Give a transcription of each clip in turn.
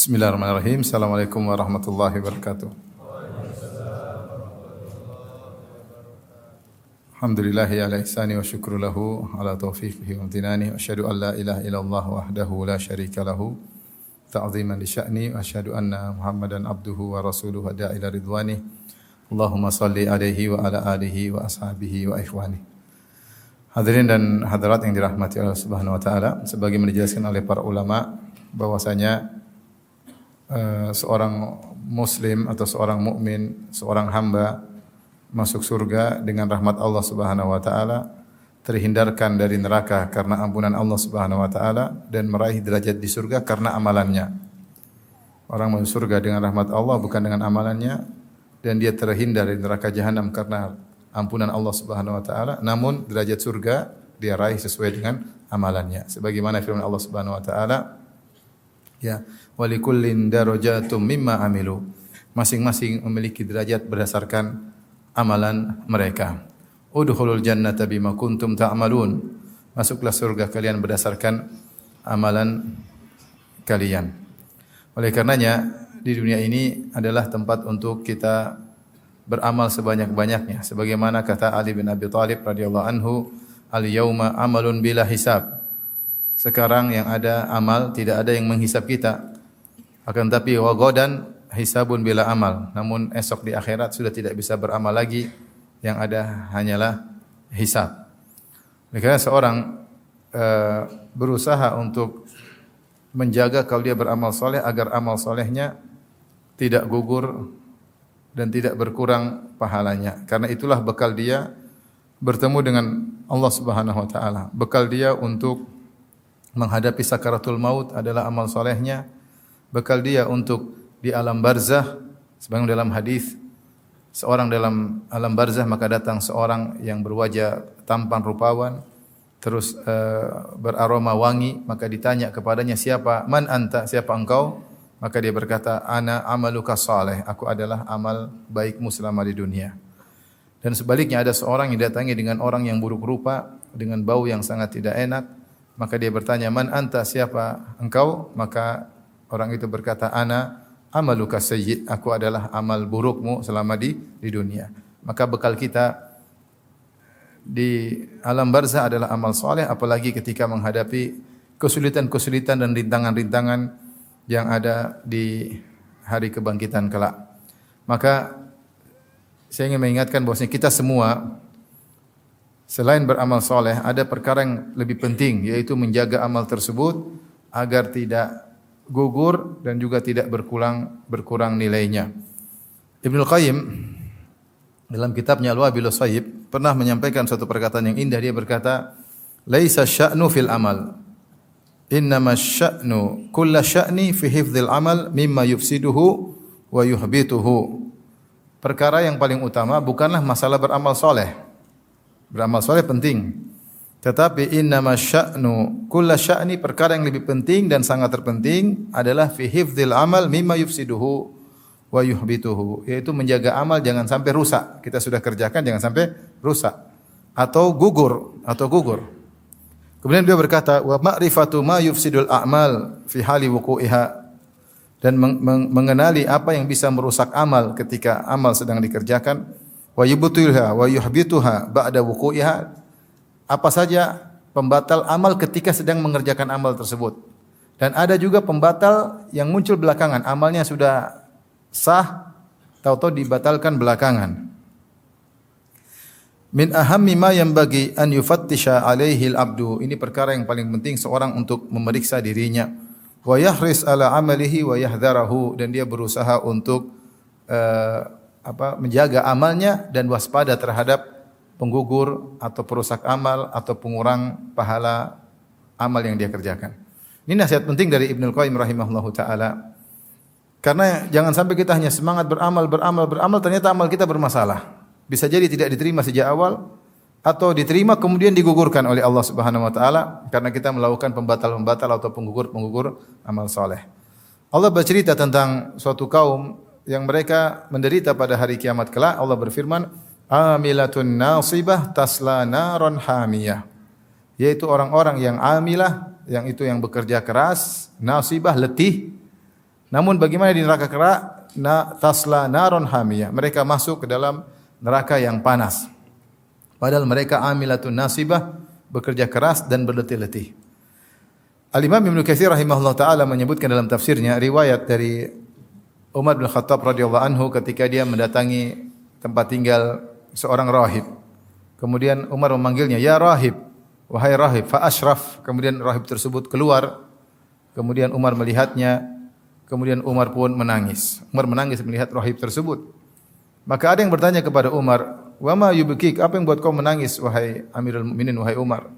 Bismillahirrahmanirrahim. Assalamualaikum warahmatullahi wabarakatuh. Alhamdulillahi ala ihsani wa syukru lahu ala taufiqihi wa amtinani. Wa asyhadu an la ilaha illallah wahdahu la syarika lahu ta'ziman li sya'ni. Wa asyhadu anna Muhammadan abduhu wa rasuluhu da ila ridwani. Allahumma salli alaihi wa ala alihi wa ashabihi wa ikhwani. Hadirin dan hadirat yang dirahmati Allah Subhanahu wa taala, sebagaimana dijelaskan oleh para ulama bahwasanya seorang muslim atau seorang mukmin, seorang hamba masuk surga dengan rahmat Allah Subhanahu wa taala, terhindarkan dari neraka karena ampunan Allah Subhanahu wa taala dan meraih derajat di surga karena amalannya. Orang masuk surga dengan rahmat Allah bukan dengan amalannya, dan dia terhindar dari neraka jahanam karena ampunan Allah Subhanahu wa taala, namun derajat surga dia raih sesuai dengan amalannya. Sebagaimana firman Allah Subhanahu wa taala, ya, walikullin darajatum mimma amilu. Masing-masing memiliki derajat berdasarkan amalan mereka. Udkhulul jannata bima kuntum ta'malun. Masuklah surga kalian berdasarkan amalan kalian. Oleh karenanya di dunia ini adalah tempat untuk kita beramal sebanyak-banyaknya. Sebagaimana kata Ali bin Abi Thalib radhiyallahu anhu, al-yauma amalun bila hisab. Sekarang yang ada amal, tidak ada yang menghisab kita. Akan tapi wa ghadan hisabun bila amal. Namun esok di akhirat sudah tidak bisa beramal lagi. Yang ada hanyalah hisab. Karena seorang berusaha untuk menjaga kalau dia beramal soleh agar amal solehnya tidak gugur dan tidak berkurang pahalanya. Karena itulah bekal dia bertemu dengan Allah Subhanahu wa taala. Bekal dia untuk menghadapi sakaratul maut adalah amal solehnya. Bekal dia untuk di alam barzah, sebagaimana dalam hadis, seorang dalam alam barzah maka datang seorang yang berwajah tampan rupawan, terus beraroma wangi, maka ditanya kepadanya, siapa? Man anta? Siapa engkau? Maka dia berkata, ana amaluka saleh, aku adalah amal baikmu selama di dunia. Dan sebaliknya ada seorang yang datangi dengan orang yang buruk rupa, dengan bau yang sangat tidak enak. Maka dia bertanya, man anta? Siapa engkau? Maka orang itu berkata, ana amaluka sayyi', aku adalah amal burukmu selama di dunia. Maka bekal kita di alam barzah adalah amal soleh, apalagi ketika menghadapi kesulitan-kesulitan dan rintangan-rintangan yang ada di hari kebangkitan kelak. Maka saya ingin mengingatkan bahwasanya kita semua selain beramal soleh, ada perkara yang lebih penting, yaitu menjaga amal tersebut agar tidak gugur dan juga tidak berkurang nilainya. Ibnu Qayyim dalam kitabnya Al-Wabilus Shayyib pernah menyampaikan suatu perkataan yang indah. Dia berkata, "Laisa sya'nu fil amal, innama sya'nu kullu sya'ni fi hifdzil amal mimma yufsiduhu wa yuhbituhu." Perkara yang paling utama bukanlah masalah beramal soleh. Beramal soleh penting, tetapi innama sya'nu kulla sya'ni, perkara yang lebih penting dan sangat terpenting adalah fi hifdzil amal mimma yufsiduhu wa yuhbituhu, yaitu menjaga amal jangan sampai rusak. Kita sudah kerjakan jangan sampai rusak atau gugur. Kemudian beliau berkata, wa ma'rifatu ma yufsidul a'mal fi hali wuqu'iha, dan mengenali apa yang bisa merusak amal ketika amal sedang dikerjakan. Wa yubtiluha wa yuhbituha ba'da wuqu'iha, apa saja pembatal amal ketika sedang mengerjakan amal tersebut. Dan ada juga pembatal yang muncul belakangan, amalnya sudah sah, tahu-tahu dibatalkan belakangan. Min ahammi ma yanbaghi an yufattisha alaihi al-abdu, ini perkara yang paling penting seorang untuk memeriksa dirinya. Wa yahris ala amalihi wa yahdharahu, dan dia berusaha untuk menjaga amalnya dan waspada terhadap penggugur atau perusak amal atau pengurang pahala amal yang dia kerjakan. Ini nasihat penting dari Ibnu Qayyim rahimahullahu taala. Karena jangan sampai kita hanya semangat beramal ternyata amal kita bermasalah. Bisa jadi tidak diterima sejak awal atau diterima kemudian digugurkan oleh Allah Subhanahu wa taala karena kita melakukan pembatal-pembatal atau penggugur amal saleh. Allah bercerita tentang suatu kaum yang mereka menderita pada hari kiamat kelak. Allah berfirman, amilatun nasibah tasla naron hamiyah, yaitu orang-orang yang amilah, yang itu yang bekerja keras, nasibah letih, Namun bagaimana di neraka tasla naron hamiyah. Mereka masuk ke dalam neraka yang panas. Padahal mereka amilatun nasibah, bekerja keras dan berletih-letih. Al-Imam Ibnu Katsir rahimahullah taala menyebutkan dalam tafsirnya riwayat dari Umar bin Khattab radhiyallahu anhu ketika dia mendatangi tempat tinggal seorang rahib. Kemudian Umar memanggilnya, "Ya rahib, wahai rahib." Fa asyraf. Kemudian rahib tersebut keluar. Kemudian Umar melihatnya. Kemudian Umar pun menangis. Umar menangis melihat rahib tersebut. Maka ada yang bertanya kepada Umar, "Wa ma yubkik? Apa yang buat kau menangis wahai Amirul Mukminin, wahai Umar?"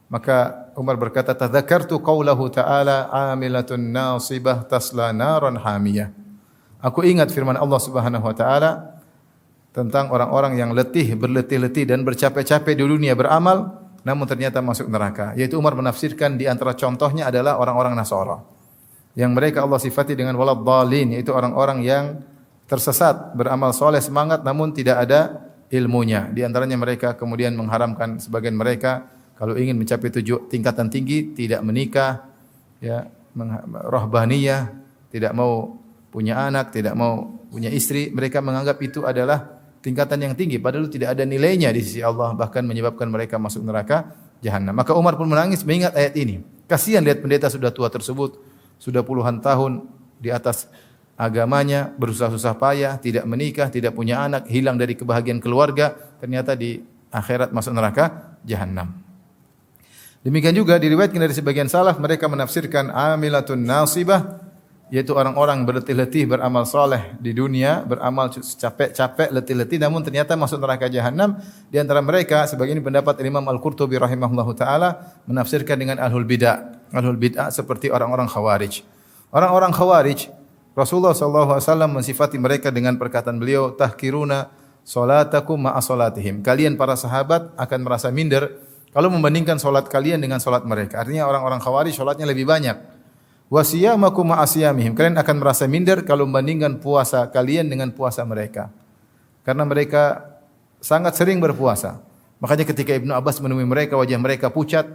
Maka Umar berkata, "Tadzakartu qaulahu ta'ala 'amilatun nasibah tasla naran hamiyah." Aku ingat firman Allah Subhanahu wa taala tentang orang-orang yang berletih-letih dan bercapek-capek di dunia beramal namun ternyata masuk neraka. Yaitu Umar menafsirkan di antara contohnya adalah orang-orang Nasara. Yang mereka Allah sifati dengan waladhdallin, yaitu orang-orang yang tersesat, beramal soleh semangat namun tidak ada ilmunya. Di antaranya mereka kemudian mengharamkan sebagian mereka kalau ingin mencapai tingkatan tinggi tidak menikah, ya, rahbaniyah, tidak mau punya anak, tidak mau punya istri. Mereka menganggap itu adalah tingkatan yang tinggi padahal tidak ada nilainya di sisi Allah, bahkan menyebabkan mereka masuk neraka jahanam. Maka Umar pun menangis mengingat ayat ini. Kasihan lihat pendeta sudah tua tersebut, sudah puluhan tahun di atas agamanya, bersusah-susah payah, tidak menikah, tidak punya anak, hilang dari kebahagiaan keluarga, ternyata di akhirat masuk neraka jahanam. Demikian juga diriwayatkan dari sebagian salaf, mereka menafsirkan amilatun nasibah, yaitu orang-orang berletih-letih beramal soleh di dunia, beramal capek-capek, letih-letih, namun ternyata masuk neraka jahanam. Di antara mereka, sebagian pendapat Imam Al-Qurtubi rahimahullahu taala menafsirkan dengan ahlul bid'ah. Ahlul bid'ah seperti orang-orang khawarij. Orang-orang khawarij, Rasulullah SAW mensifati mereka dengan perkataan beliau, tahkiruna salatakum ma'a salatihim. Kalian para sahabat akan merasa minder kalau membandingkan salat kalian dengan salat mereka. Artinya orang-orang khawarij salatnya lebih banyak. Wa siyamakum ma'a siyamihim. Kalian akan merasa minder kalau membandingkan puasa kalian dengan puasa mereka. Karena mereka sangat sering berpuasa. Makanya ketika Ibnu Abbas menemui mereka, wajah mereka pucat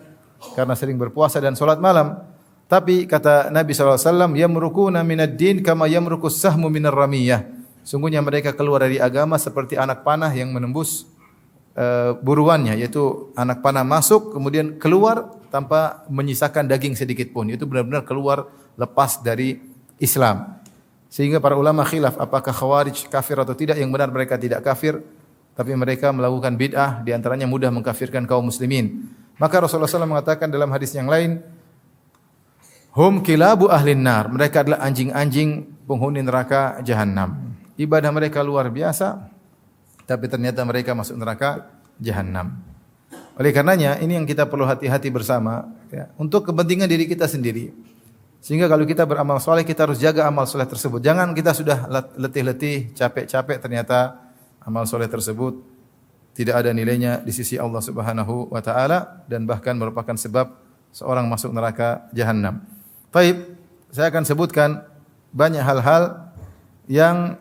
karena sering berpuasa dan salat malam. Tapi kata Nabi SAW, yamrukuna minad din kama yamrukus sahmu minar ramiyah. Sungguhnya mereka keluar dari agama seperti anak panah yang menembus buruannya, yaitu anak panah masuk kemudian keluar tanpa menyisakan daging sedikit pun. Itu benar-benar keluar lepas dari Islam. Sehingga para ulama khilaf apakah khawarij kafir atau tidak. Yang benar mereka tidak kafir, tapi mereka melakukan bid'ah, di antaranya mudah mengkafirkan kaum muslimin. Maka Rasulullah SAW mengatakan dalam hadis yang lain, hum kilabu ahlin nar. Mereka adalah anjing-anjing penghuni neraka jahanam. Ibadah mereka luar biasa, tapi ternyata mereka masuk neraka jahanam. Oleh karenanya, ini yang kita perlu hati-hati bersama, ya, untuk kepentingan diri kita sendiri. Sehingga kalau kita beramal soleh, kita harus jaga amal soleh tersebut. Jangan kita sudah letih-letih, capek-capek, ternyata amal soleh tersebut tidak ada nilainya di sisi Allah Subhanahu wa taala dan bahkan merupakan sebab seorang masuk neraka jahanam. Baik, saya akan sebutkan banyak hal-hal yang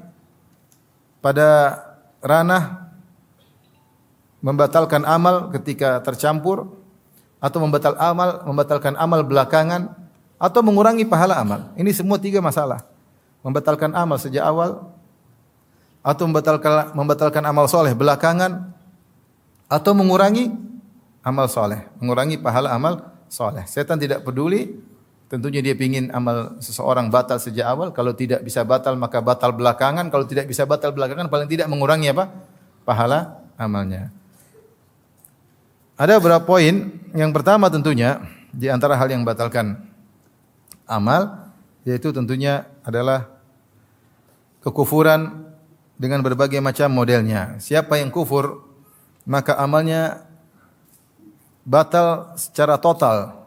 pada ranah membatalkan amal ketika tercampur, atau membatalkan amal belakangan, atau mengurangi pahala amal. Ini semua tiga masalah. Membatalkan amal sejak awal, atau membatalkan amal soleh belakangan, atau mengurangi amal soleh, mengurangi pahala amal soleh. Setan tidak peduli. Tentunya dia ingin amal seseorang batal sejak awal. Kalau tidak bisa batal, maka batal belakangan. Kalau tidak bisa batal belakangan, paling tidak mengurangi apa? Pahala amalnya. Ada beberapa poin. Yang pertama tentunya, di antara hal yang membatalkan amal, yaitu tentunya adalah kekufuran dengan berbagai macam modelnya. Siapa yang kufur, maka amalnya batal secara total.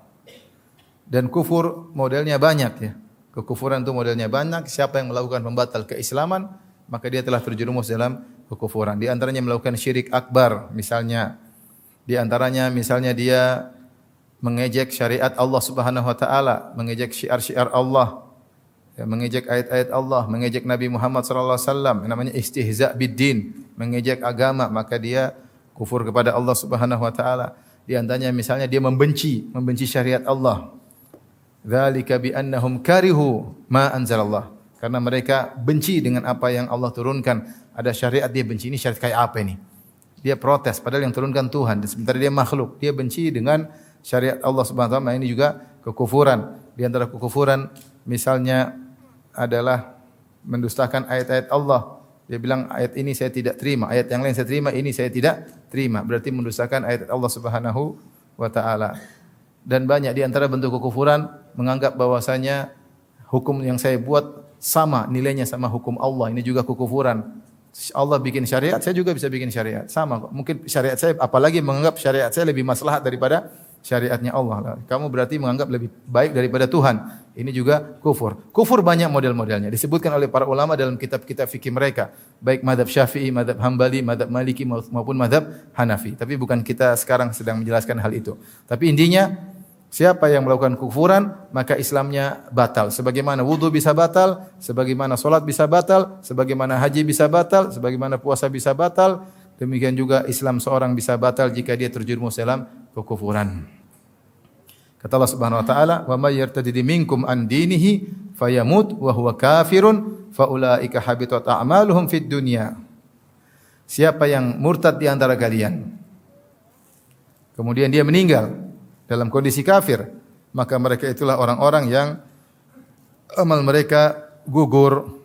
Dan kufur modelnya banyak, ya. Kekufuran itu modelnya banyak. Siapa yang melakukan pembatal keislaman, maka dia telah terjerumus dalam kekufuran. Di antaranya melakukan syirik akbar, misalnya. Di antaranya misalnya dia mengejek syariat Allah Subhanahu wa taala, mengejek syiar-syiar Allah, ya, mengejek ayat-ayat Allah, mengejek Nabi Muhammad sallallahu alaihi wasallam, namanya istihza biddin, mengejek agama, maka dia kufur kepada Allah Subhanahu wa taala. Di antaranya misalnya dia membenci syariat Allah. Dzalika bi annahum karihu ma anzalallah. Karena mereka benci dengan apa yang Allah turunkan. Ada syariat dia benci, ini syariat kayak apa ini? Dia protes padahal yang turunkan Tuhan, dan sementara dia makhluk. Dia benci dengan syariat Allah Subhanahu wa taala. Ini juga kekufuran. Di antara kekufuran misalnya adalah mendustakan ayat-ayat Allah. Dia bilang ayat ini saya tidak terima, ayat yang lain saya terima, ini saya tidak terima. Berarti mendustakan ayat Allah Subhanahu wa taala. Dan banyak di antara bentuk kekufuran menganggap bahwasanya hukum yang saya buat sama nilainya sama hukum Allah. Ini juga kekufuran. Allah bikin syariat, saya juga bisa bikin syariat. Sama kok. Mungkin syariat saya, apalagi menganggap syariat saya lebih maslahat daripada syariatnya Allah. Kamu berarti menganggap lebih baik daripada Tuhan. Ini juga kufur. Kufur banyak model-modelnya. Disebutkan oleh para ulama dalam kitab-kitab fikih mereka. Baik mazhab Syafi'i, mazhab Hambali, mazhab Maliki maupun mazhab Hanafi. Tapi bukan kita sekarang sedang menjelaskan hal itu. Tapi intinya, siapa yang melakukan kufuran, maka Islamnya batal. Sebagaimana wudu bisa batal, sebagaimana solat bisa batal, sebagaimana haji bisa batal, sebagaimana puasa bisa batal, demikian juga Islam seorang bisa batal jika dia terjerumus dalam kekufuran. Kata Allah Subhanahu wa taala, "Wa may yartadid minkum an dinihi fayamut wa huwa kafirun fa ulaika habitat a'maluhum fid dunya." Siapa yang murtad di antara kalian, kemudian dia meninggal dalam kondisi kafir, maka mereka itulah orang-orang yang amal mereka gugur.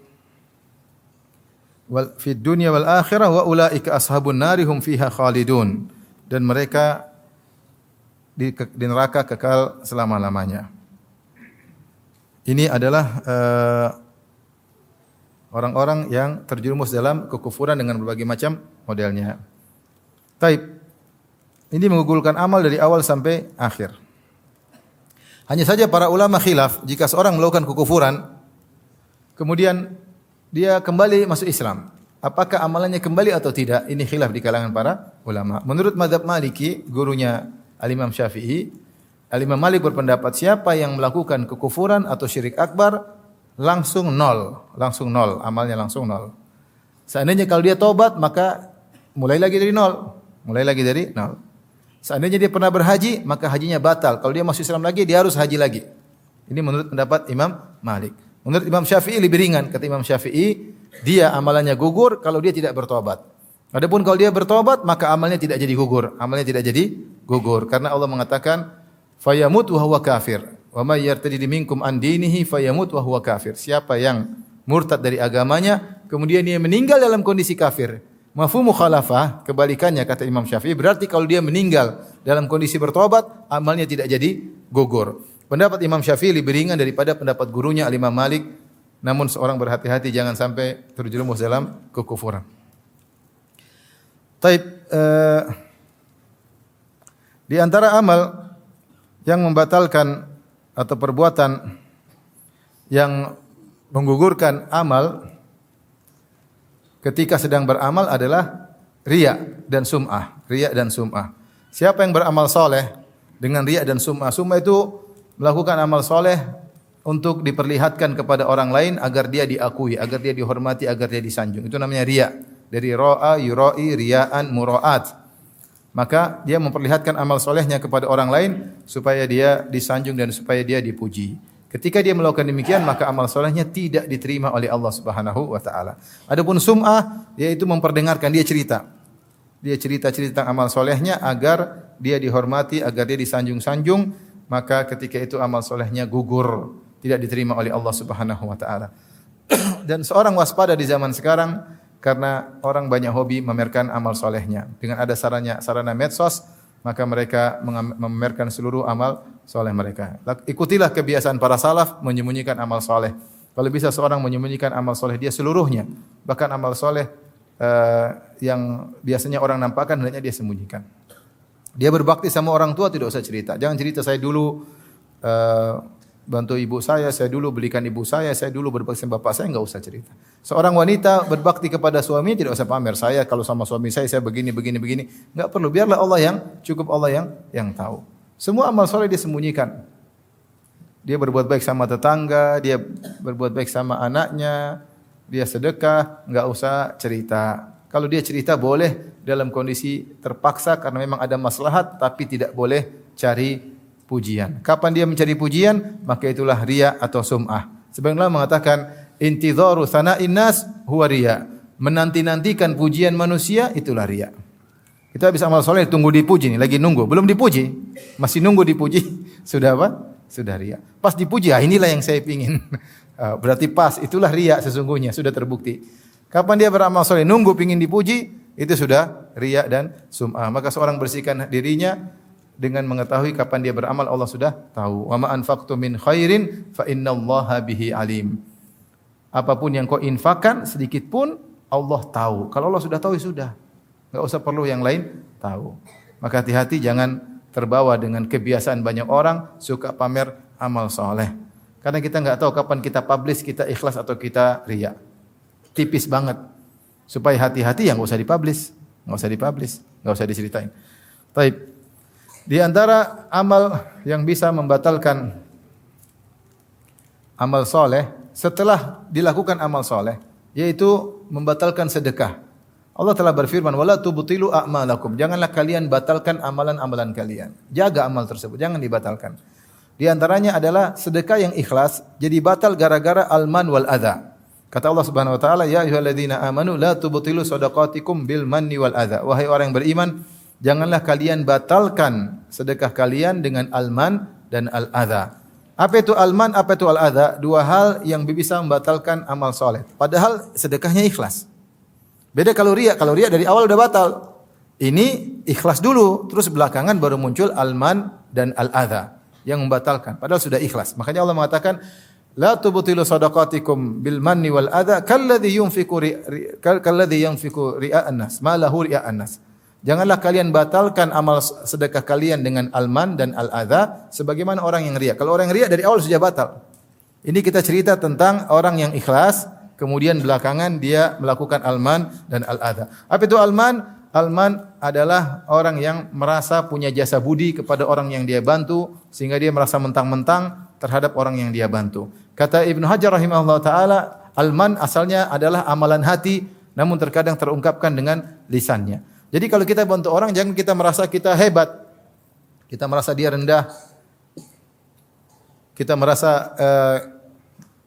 Wal fid dunya wal akhirah wa ulaika ashabun nari hum fiha khalidun. Dan mereka di neraka kekal selama-lamanya. Ini adalah orang-orang yang terjerumus dalam kekufuran dengan berbagai macam modelnya. Taib. Ini menggugurkan amal dari awal sampai akhir. Hanya saja para ulama khilaf, jika seorang melakukan kekufuran, kemudian dia kembali masuk Islam, apakah amalannya kembali atau tidak? Ini khilaf di kalangan para ulama. Menurut mazhab Maliki, gurunya Al-Imam Syafi'i, Al-Imam Malik berpendapat siapa yang melakukan kekufuran atau syirik akbar langsung nol, amalnya langsung nol. Seandainya kalau dia tobat maka mulai lagi dari nol. Seandainya dia pernah berhaji maka hajinya batal. Kalau dia masuk Islam lagi dia harus haji lagi. Ini menurut pendapat Imam Malik. Menurut Imam Syafi'i lebih ringan. Kata Imam Syafi'i, dia amalannya gugur kalau dia tidak bertobat. Adapun kalau dia bertobat maka amalnya tidak jadi gugur. Karena Allah mengatakan fayamut wa huwa kafir. Wa may yartadid minkum an dinihi fayamut wa huwa kafir. Siapa yang murtad dari agamanya kemudian dia meninggal dalam kondisi kafir. Mafhum mukhalafah, kebalikannya kata Imam Syafi'i, berarti kalau dia meninggal dalam kondisi bertobat, amalnya tidak jadi gugur. Pendapat Imam Syafi'i lebih ringan daripada pendapat gurunya Al-Imam Malik. Namun seorang berhati-hati jangan sampai terjerumus dalam kekufuran. Taib, di antara amal yang membatalkan atau perbuatan yang menggugurkan amal ketika sedang beramal adalah riya dan sum'ah. Siapa yang beramal soleh dengan riya dan sum'ah? Sum'ah itu melakukan amal soleh untuk diperlihatkan kepada orang lain agar dia diakui, agar dia dihormati, agar dia disanjung. Itu namanya riya. Dari ra'a, yura'i, riya'an, mura'at. Maka dia memperlihatkan amal solehnya kepada orang lain supaya dia disanjung dan supaya dia dipuji. Ketika dia melakukan demikian maka amal solehnya tidak diterima oleh Allah Subhanahu wa taala. Adapun sum'ah yaitu memperdengarkan, dia cerita. Dia cerita-cerita tentang amal solehnya agar dia dihormati, agar dia disanjung-sanjung, maka ketika itu amal solehnya gugur, tidak diterima oleh Allah Subhanahu wa taala. Dan seorang waspada di zaman sekarang karena orang banyak hobi memamerkan amal solehnya. Dengan ada sarana medsos, maka mereka memamerkan seluruh amal soleh mereka. Ikutilah kebiasaan para salaf menyembunyikan amal soleh. Kalau bisa seorang menyembunyikan amal soleh dia seluruhnya, bahkan amal soleh yang biasanya orang nampakkan hendaknya dia sembunyikan. Dia berbakti sama orang tua tidak usah cerita. Jangan cerita saya dulu bantu ibu saya dulu belikan ibu saya dulu berbakti sama bapak saya, enggak usah cerita. Seorang wanita berbakti kepada suami tidak usah pamer, saya kalau sama suami saya begini. Enggak perlu, biarlah Allah yang tahu. Semua amal soleh dia sembunyikan. Dia berbuat baik sama tetangga, dia berbuat baik sama anaknya, dia sedekah, enggak usah cerita. Kalau dia cerita boleh dalam kondisi terpaksa karena memang ada maslahat, tapi tidak boleh cari pujian. Kapan dia mencari pujian, maka itulah riya atau sum'ah. Sebagian ulama mengatakan intidharu tsana'in nas huwa riya. Menanti-nantikan pujian manusia itulah riya. Kita habis amal soleh tunggu dipuji nih, lagi nunggu, belum dipuji, masih nunggu dipuji, sudah apa? Sudah riya. Pas dipuji, inilah yang saya pingin. Berarti pas, itulah riya sesungguhnya, sudah terbukti. Kapan dia beramal soleh, nunggu pingin dipuji, itu sudah riya dan sum'ah. Maka seorang bersihkan dirinya dengan mengetahui kapan dia beramal, Allah sudah tahu. Wa ma anfaqtu min khairin fa innallaha bihi alim. Apapun yang kau infakkan sedikit pun Allah tahu. Kalau Allah sudah tahu ya sudah. Enggak usah perlu yang lain tahu. Maka hati-hati jangan terbawa dengan kebiasaan banyak orang suka pamer amal soleh. Karena kita enggak tahu kapan kita publish, kita ikhlas atau kita riya. Tipis banget. Supaya hati-hati yang enggak usah dipublish, enggak usah diceritain. Baik. Di antara amal yang bisa membatalkan amal soleh setelah dilakukan amal soleh, yaitu membatalkan sedekah. Allah telah berfirman, "Wala tubtilu a'malakum." Janganlah kalian batalkan amalan-amalan kalian. Jaga amal tersebut, jangan dibatalkan. Di antaranya adalah sedekah yang ikhlas jadi batal gara-gara al-man wal adza. Kata Allah Subhanahu wa taala, "Ya ayyuhalladzina amanu la tubtilu shadaqatikum bil manni wal adza." Wahai orang yang beriman, janganlah kalian batalkan sedekah kalian dengan al-man dan al-adza. Apa itu al-man, apa itu al-adza? Dua hal yang bisa membatalkan amal soleh. Padahal sedekahnya ikhlas. Beda kalau riya dari awal udah batal. Ini ikhlas dulu, terus belakangan baru muncul al-man dan al-adza yang membatalkan. Padahal sudah ikhlas. Makanya Allah mengatakan, "La tubtilu shadaqatikum bil manni wal adza kalladzi yunfiqu ria'an nas, ma lahu ria'an nas." Janganlah kalian batalkan amal sedekah kalian dengan al-man dan al-adza sebagaimana orang yang riya. Kalau orang yang riya dari awal sudah batal. Ini kita cerita tentang orang yang ikhlas, kemudian belakangan dia melakukan al-man dan al-adza. Apa itu al-man? Al-man adalah orang yang merasa punya jasa budi kepada orang yang dia bantu sehingga dia merasa mentang-mentang terhadap orang yang dia bantu. Kata Ibnu Hajar rahimahullah taala, al-man asalnya adalah amalan hati namun terkadang terungkapkan dengan lisannya. Jadi kalau kita bantu orang jangan kita merasa kita hebat. Kita merasa dia rendah. Kita merasa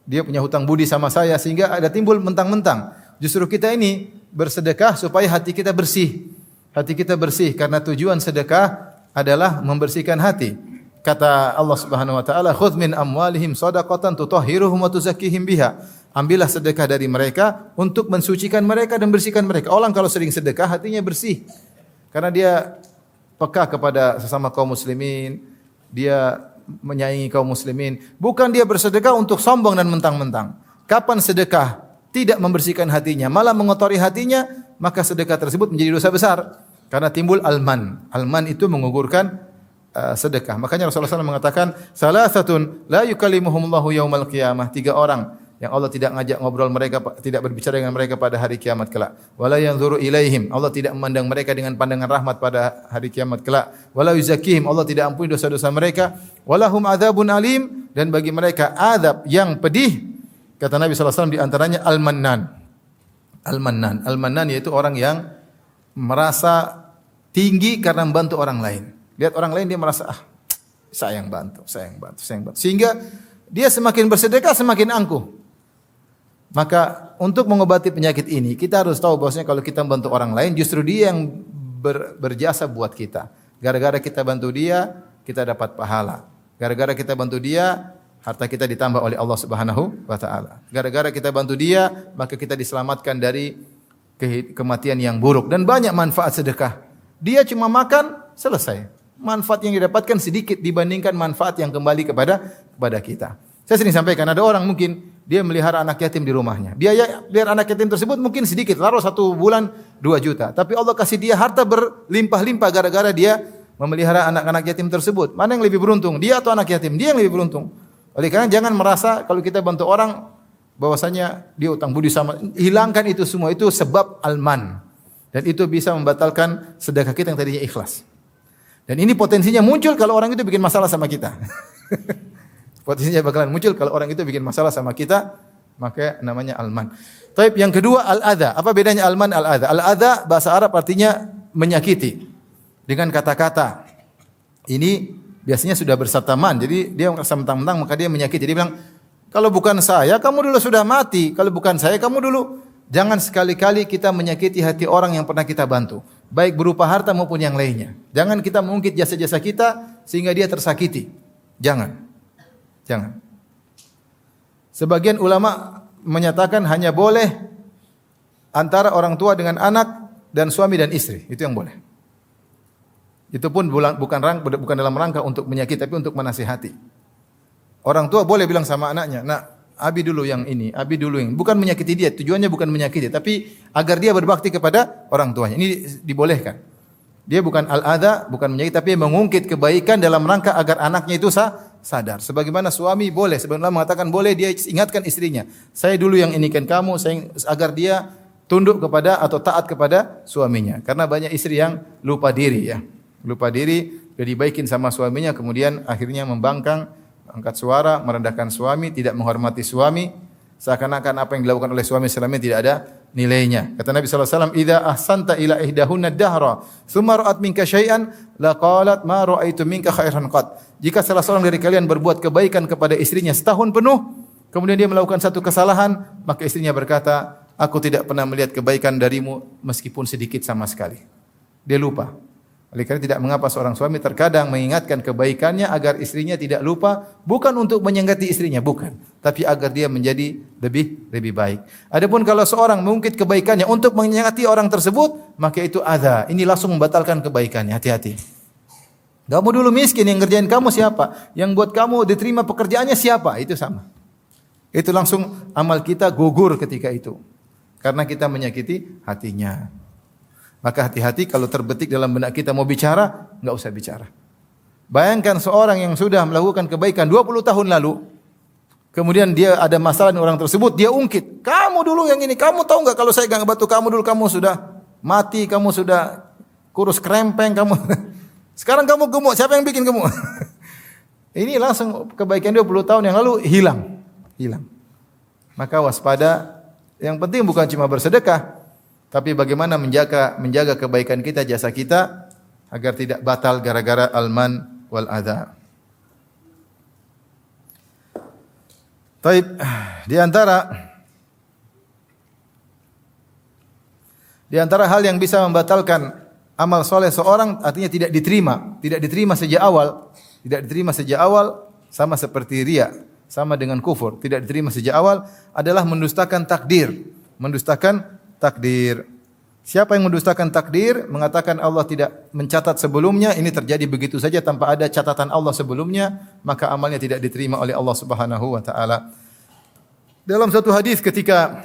dia punya hutang budi sama saya sehingga ada timbul mentang-mentang. Justru kita ini bersedekah supaya hati kita bersih. Hati kita bersih karena tujuan sedekah adalah membersihkan hati. Kata Allah Subhanahu wa taala, "Khudz min amwalihim shadaqatan tutahhiruhum wa tuzakkihim biha." Ambillah sedekah dari mereka untuk mensucikan mereka dan bersihkan mereka. Orang kalau sering sedekah hatinya bersih. Karena dia peka kepada sesama kaum muslimin, dia menyayangi kaum muslimin. Bukan dia bersedekah untuk sombong dan mentang-mentang. Kapan sedekah tidak membersihkan hatinya, malah mengotori hatinya, maka sedekah tersebut menjadi dosa besar. Karena timbul al-man. Al-man itu mengugurkan sedekah. Makanya Rasulullah SAW mengatakan, "Salasatun la yukallimuhumullahu yaumal qiyamah." 3 orang yang Allah tidak ngajak ngobrol mereka, tidak berbicara dengan mereka pada hari kiamat kelak. Wala yanzuru ilaihim, Allah tidak memandang mereka dengan pandangan rahmat pada hari kiamat kelak. Wala yuzakkihim, Allah tidak ampuni dosa-dosa mereka. Walahum adzabun alim, dan bagi mereka azab yang pedih. Kata Nabi sallallahu alaihi wasallam di antaranya al-mannan. Al-mannan, al-mannan yaitu orang yang merasa tinggi karena membantu orang lain. Lihat orang lain dia merasa saya yang bantu. Sehingga dia semakin bersedekah semakin angkuh. Maka untuk mengobati penyakit ini kita harus tahu bahwasanya kalau kita membantu orang lain justru dia yang berjasa buat kita. Gara-gara kita bantu dia, kita dapat pahala. Gara-gara kita bantu dia, harta kita ditambah oleh Allah Subhanahu wa taala. Gara-gara kita bantu dia, maka kita diselamatkan dari kematian yang buruk dan banyak manfaat sedekah. Dia cuma makan, selesai. Manfaat yang didapatkan sedikit dibandingkan manfaat yang kembali kepada kita. Saya sering sampaikan ada orang mungkin dia melihara anak yatim di rumahnya. Biaya anak yatim tersebut mungkin sedikit, taruh 1 bulan 2 juta. Tapi Allah kasih dia harta berlimpah-limpah gara-gara dia memelihara anak-anak yatim tersebut. Mana yang lebih beruntung? Dia atau anak yatim? Dia yang lebih beruntung. Oleh karena jangan merasa kalau kita bantu orang bahwasanya dia utang budi sama. Hilangkan itu semua, itu sebab al-man. Dan itu bisa membatalkan sedekah kita yang tadinya ikhlas. Dan ini potensinya muncul kalau orang itu bikin masalah sama kita. Potensinya bakalan muncul kalau orang itu bikin masalah sama kita, maka namanya al-man. Taib yang kedua al-adza. Apa bedanya al-man al-adza? Al-adza bahasa Arab artinya menyakiti dengan kata-kata. Ini biasanya sudah bersataman. Jadi dia merasa mentang-mentang maka dia menyakiti. Dia bilang, kalau bukan saya, kamu dulu sudah mati. Kalau bukan saya, kamu dulu. Jangan sekali-kali kita menyakiti hati orang yang pernah kita bantu. Baik berupa harta maupun yang lainnya. Jangan kita mengungkit jasa-jasa kita sehingga dia tersakiti. Jangan. Jangan. Sebagian ulama menyatakan hanya boleh antara orang tua dengan anak dan suami dan istri. Itu yang boleh. Itu pun bukan dalam rangka untuk menyakiti, tapi untuk menasihati. Orang tua boleh bilang sama anaknya, "Nak, Abi dulu yang ini, Abi dulu yang ini." Bukan menyakiti dia, tujuannya bukan menyakiti, tapi agar dia berbakti kepada orang tuanya. Ini dibolehkan. Dia bukan al-adha, bukan menyakiti, tapi mengungkit kebaikan dalam rangka agar anaknya itu sadar. Sebagaimana suami boleh, sebenarnya mengatakan boleh dia ingatkan istrinya, "Saya dulu yang inikan kamu," agar dia tunduk kepada atau taat kepada suaminya. Karena banyak istri yang lupa diri ya. Lupa diri, sudah dibaikin sama suaminya, kemudian akhirnya membangkang, angkat suara, merendahkan suami, tidak menghormati suami, seakan-akan apa yang dilakukan oleh suami selama ini tidak ada nilainya. Kata Nabi sallallahu alaihi wasallam, "Idza ahsanta ila ihdahunna ad-dahra, tsumma ra'at minka syai'an, laqalat ma ra'aitu minka khairan qat." Jika salah seorang dari kalian berbuat kebaikan kepada istrinya setahun penuh, kemudian dia melakukan satu kesalahan, maka istrinya berkata, "Aku tidak pernah melihat kebaikan darimu meskipun sedikit sama sekali." Dia lupa. Oleh karena tidak mengapa seorang suami terkadang mengingatkan kebaikannya agar istrinya tidak lupa, bukan untuk menyengketi istrinya, bukan, tapi agar dia menjadi lebih baik. Adapun kalau seorang mengungkit kebaikannya untuk menyengketi orang tersebut, maka itu adza. Ini langsung membatalkan kebaikannya. Hati-hati. Kamu dulu miskin, yang ngerjain kamu siapa? Yang buat kamu diterima pekerjaannya siapa? Itu sama. Itu langsung amal kita gugur ketika itu. Karena kita menyakiti hatinya. Maka hati-hati kalau terbetik dalam benak kita mau bicara, enggak usah bicara. Bayangkan seorang yang sudah melakukan kebaikan 20 tahun lalu, kemudian dia ada masalah dengan orang tersebut, dia ungkit. "Kamu dulu yang ini, kamu tahu enggak kalau saya enggak bantu kamu dulu, kamu sudah mati, kamu sudah kurus krempeng, kamu sekarang kamu gemuk, siapa yang bikin gemuk?" Ini langsung kebaikan 20 tahun yang lalu hilang. Maka waspada. Yang penting bukan cuma bersedekah, tapi bagaimana menjaga kebaikan kita, jasa kita agar tidak batal gara-gara al-man wal adha. Taib, di antara hal yang bisa membatalkan amal soleh seorang, artinya tidak diterima sejak awal, sama seperti riya, sama dengan kufur, tidak diterima sejak awal adalah mendustakan takdir. Siapa yang mendustakan takdir, mengatakan Allah tidak mencatat sebelumnya, ini terjadi begitu saja tanpa ada catatan Allah sebelumnya, maka amalnya tidak diterima oleh Allah Subhanahu wa taala. Dalam satu hadis ketika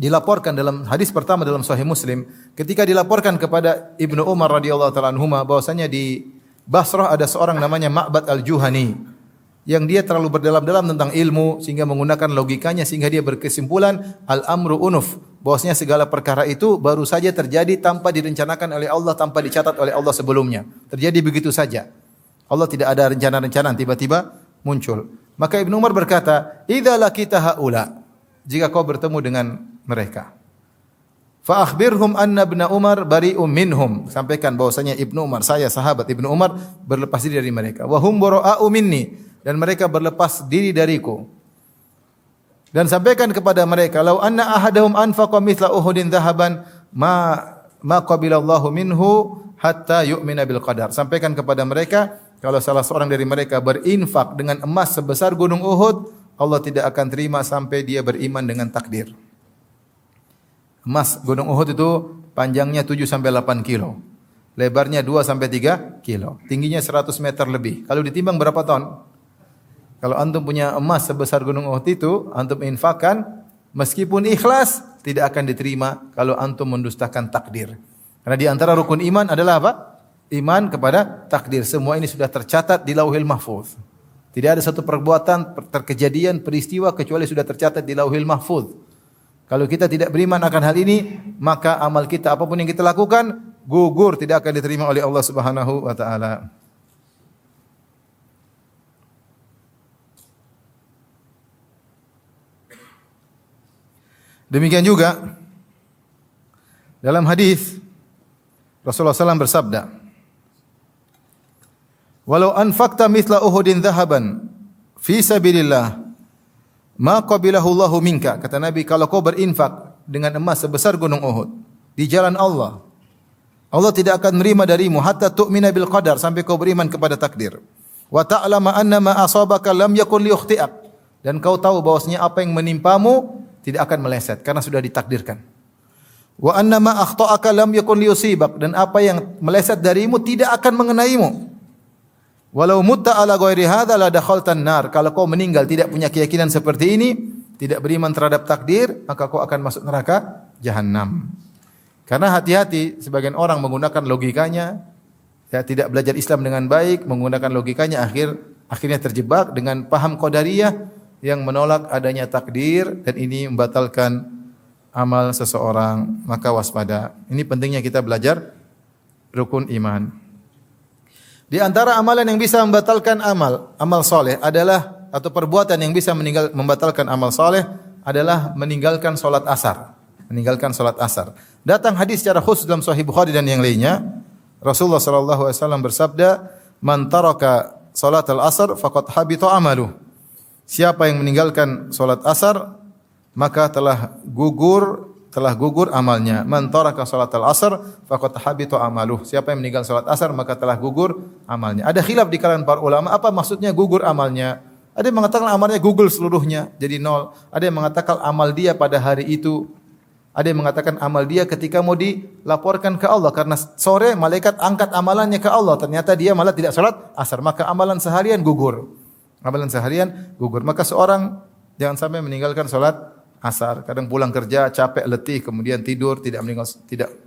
dilaporkan, dalam hadis pertama dalam Sahih Muslim, ketika dilaporkan kepada Ibnu Umar radhiyallahu taala anhuma bahwasanya di Basrah ada seorang namanya Ma'bad al-Juhani yang dia terlalu berdalam-dalam tentang ilmu sehingga menggunakan logikanya sehingga dia berkesimpulan al-amru unuf, bahwasanya segala perkara itu baru saja terjadi tanpa direncanakan oleh Allah, tanpa dicatat oleh Allah sebelumnya. Terjadi begitu saja. Allah tidak ada rencana-rencana, tiba-tiba muncul. Maka Ibnu Umar berkata, "Idza laqita haula," jika kau bertemu dengan mereka, fa akhbirhum anna Ibnu Umar bari'um minhum, sampaikan bahwasanya Ibnu Umar, saya sahabat Ibnu Umar, berlepas diri dari mereka. Wa hum bara'u minni, dan mereka berlepas diri dariku. Dan sampaikan kepada mereka, "Lau anna ahadahum anfaqa mithla Uhudin dhahaban ma qabilallahu minhu hatta yu'mina bil qadar." Sampaikan kepada mereka, kalau salah seorang dari mereka berinfak dengan emas sebesar gunung Uhud, Allah tidak akan terima sampai dia beriman dengan takdir. Emas gunung Uhud itu panjangnya 7 sampai 8 kilo. Lebarnya 2 sampai 3 kilo. Tingginya 100 meter lebih. Kalau ditimbang berapa ton? Kalau antum punya emas sebesar gunung Uhud itu, antum infakkan, meskipun ikhlas, tidak akan diterima kalau antum mendustakan takdir. Karena di antara rukun iman adalah apa? Iman kepada takdir. Semua ini sudah tercatat di Lauhil Mahfuz. Tidak ada satu perbuatan, kejadian, peristiwa kecuali sudah tercatat di Lauhil Mahfuz. Kalau kita tidak beriman akan hal ini, maka amal kita apapun yang kita lakukan gugur, tidak akan diterima oleh Allah Subhanahu wa taala. Demikian juga dalam hadis Rasulullah SAW bersabda, Walau anfaqta mithla Uhudin dhahaban fi sabilillah ma qabilahu Allahu minka. Kata Nabi, kalau kau berinfak dengan emas sebesar gunung Uhud di jalan Allah, Allah tidak akan menerima darimu hatta tu'mina bil qadar, sampai kau beriman kepada takdir. Wa ta'lama anna ma asabaka lam yakun liyukhti'ak, dan kau tahu bahwasanya apa yang menimpamu tidak akan meleset karena sudah ditakdirkan. Wa anna ma akhta'aka lam yakun liyusibak, dan apa yang meleset darimu tidak akan mengenaimu. Walau mutta ala ghairi hadza la dakhaltan nar, kalau kau meninggal tidak punya keyakinan seperti ini, tidak beriman terhadap takdir, maka kau akan masuk neraka jahanam. Karena hati-hati sebagian orang menggunakan logikanya, ya, tidak belajar Islam dengan baik, menggunakan logikanya akhirnya terjebak dengan paham qadariyah yang menolak adanya takdir, dan ini membatalkan amal seseorang. Maka waspada. Ini pentingnya kita belajar rukun iman. Di antara amalan yang bisa membatalkan amal soleh adalah, atau perbuatan yang bisa membatalkan amal soleh adalah meninggalkan solat asar. Meninggalkan solat asar. Datang hadis secara khusus dalam Sahih Bukhari dan yang lainnya. Rasulullah sallallahu alaihi wasallam bersabda, "Man taraka salatal asar faqad habita amaluh." Siapa yang meninggalkan salat asar, maka telah gugur amalnya. Man taraka salatal asar faqad habita amaluh. Siapa yang meninggal salat asar maka telah gugur amalnya. Ada khilaf di kalangan para ulama, apa maksudnya gugur amalnya? Ada yang mengatakan amalnya gugur seluruhnya, jadi nol. Ada yang mengatakan amal dia pada hari itu. Ada yang mengatakan amal dia ketika mau dilaporkan ke Allah, karena sore malaikat angkat amalannya ke Allah, ternyata dia malah tidak salat asar, maka amalan seharian gugur. Amalan seharian gugur. Maka seorang jangan sampai meninggalkan salat asar. Kadang pulang kerja capek, letih, kemudian tidur, tidak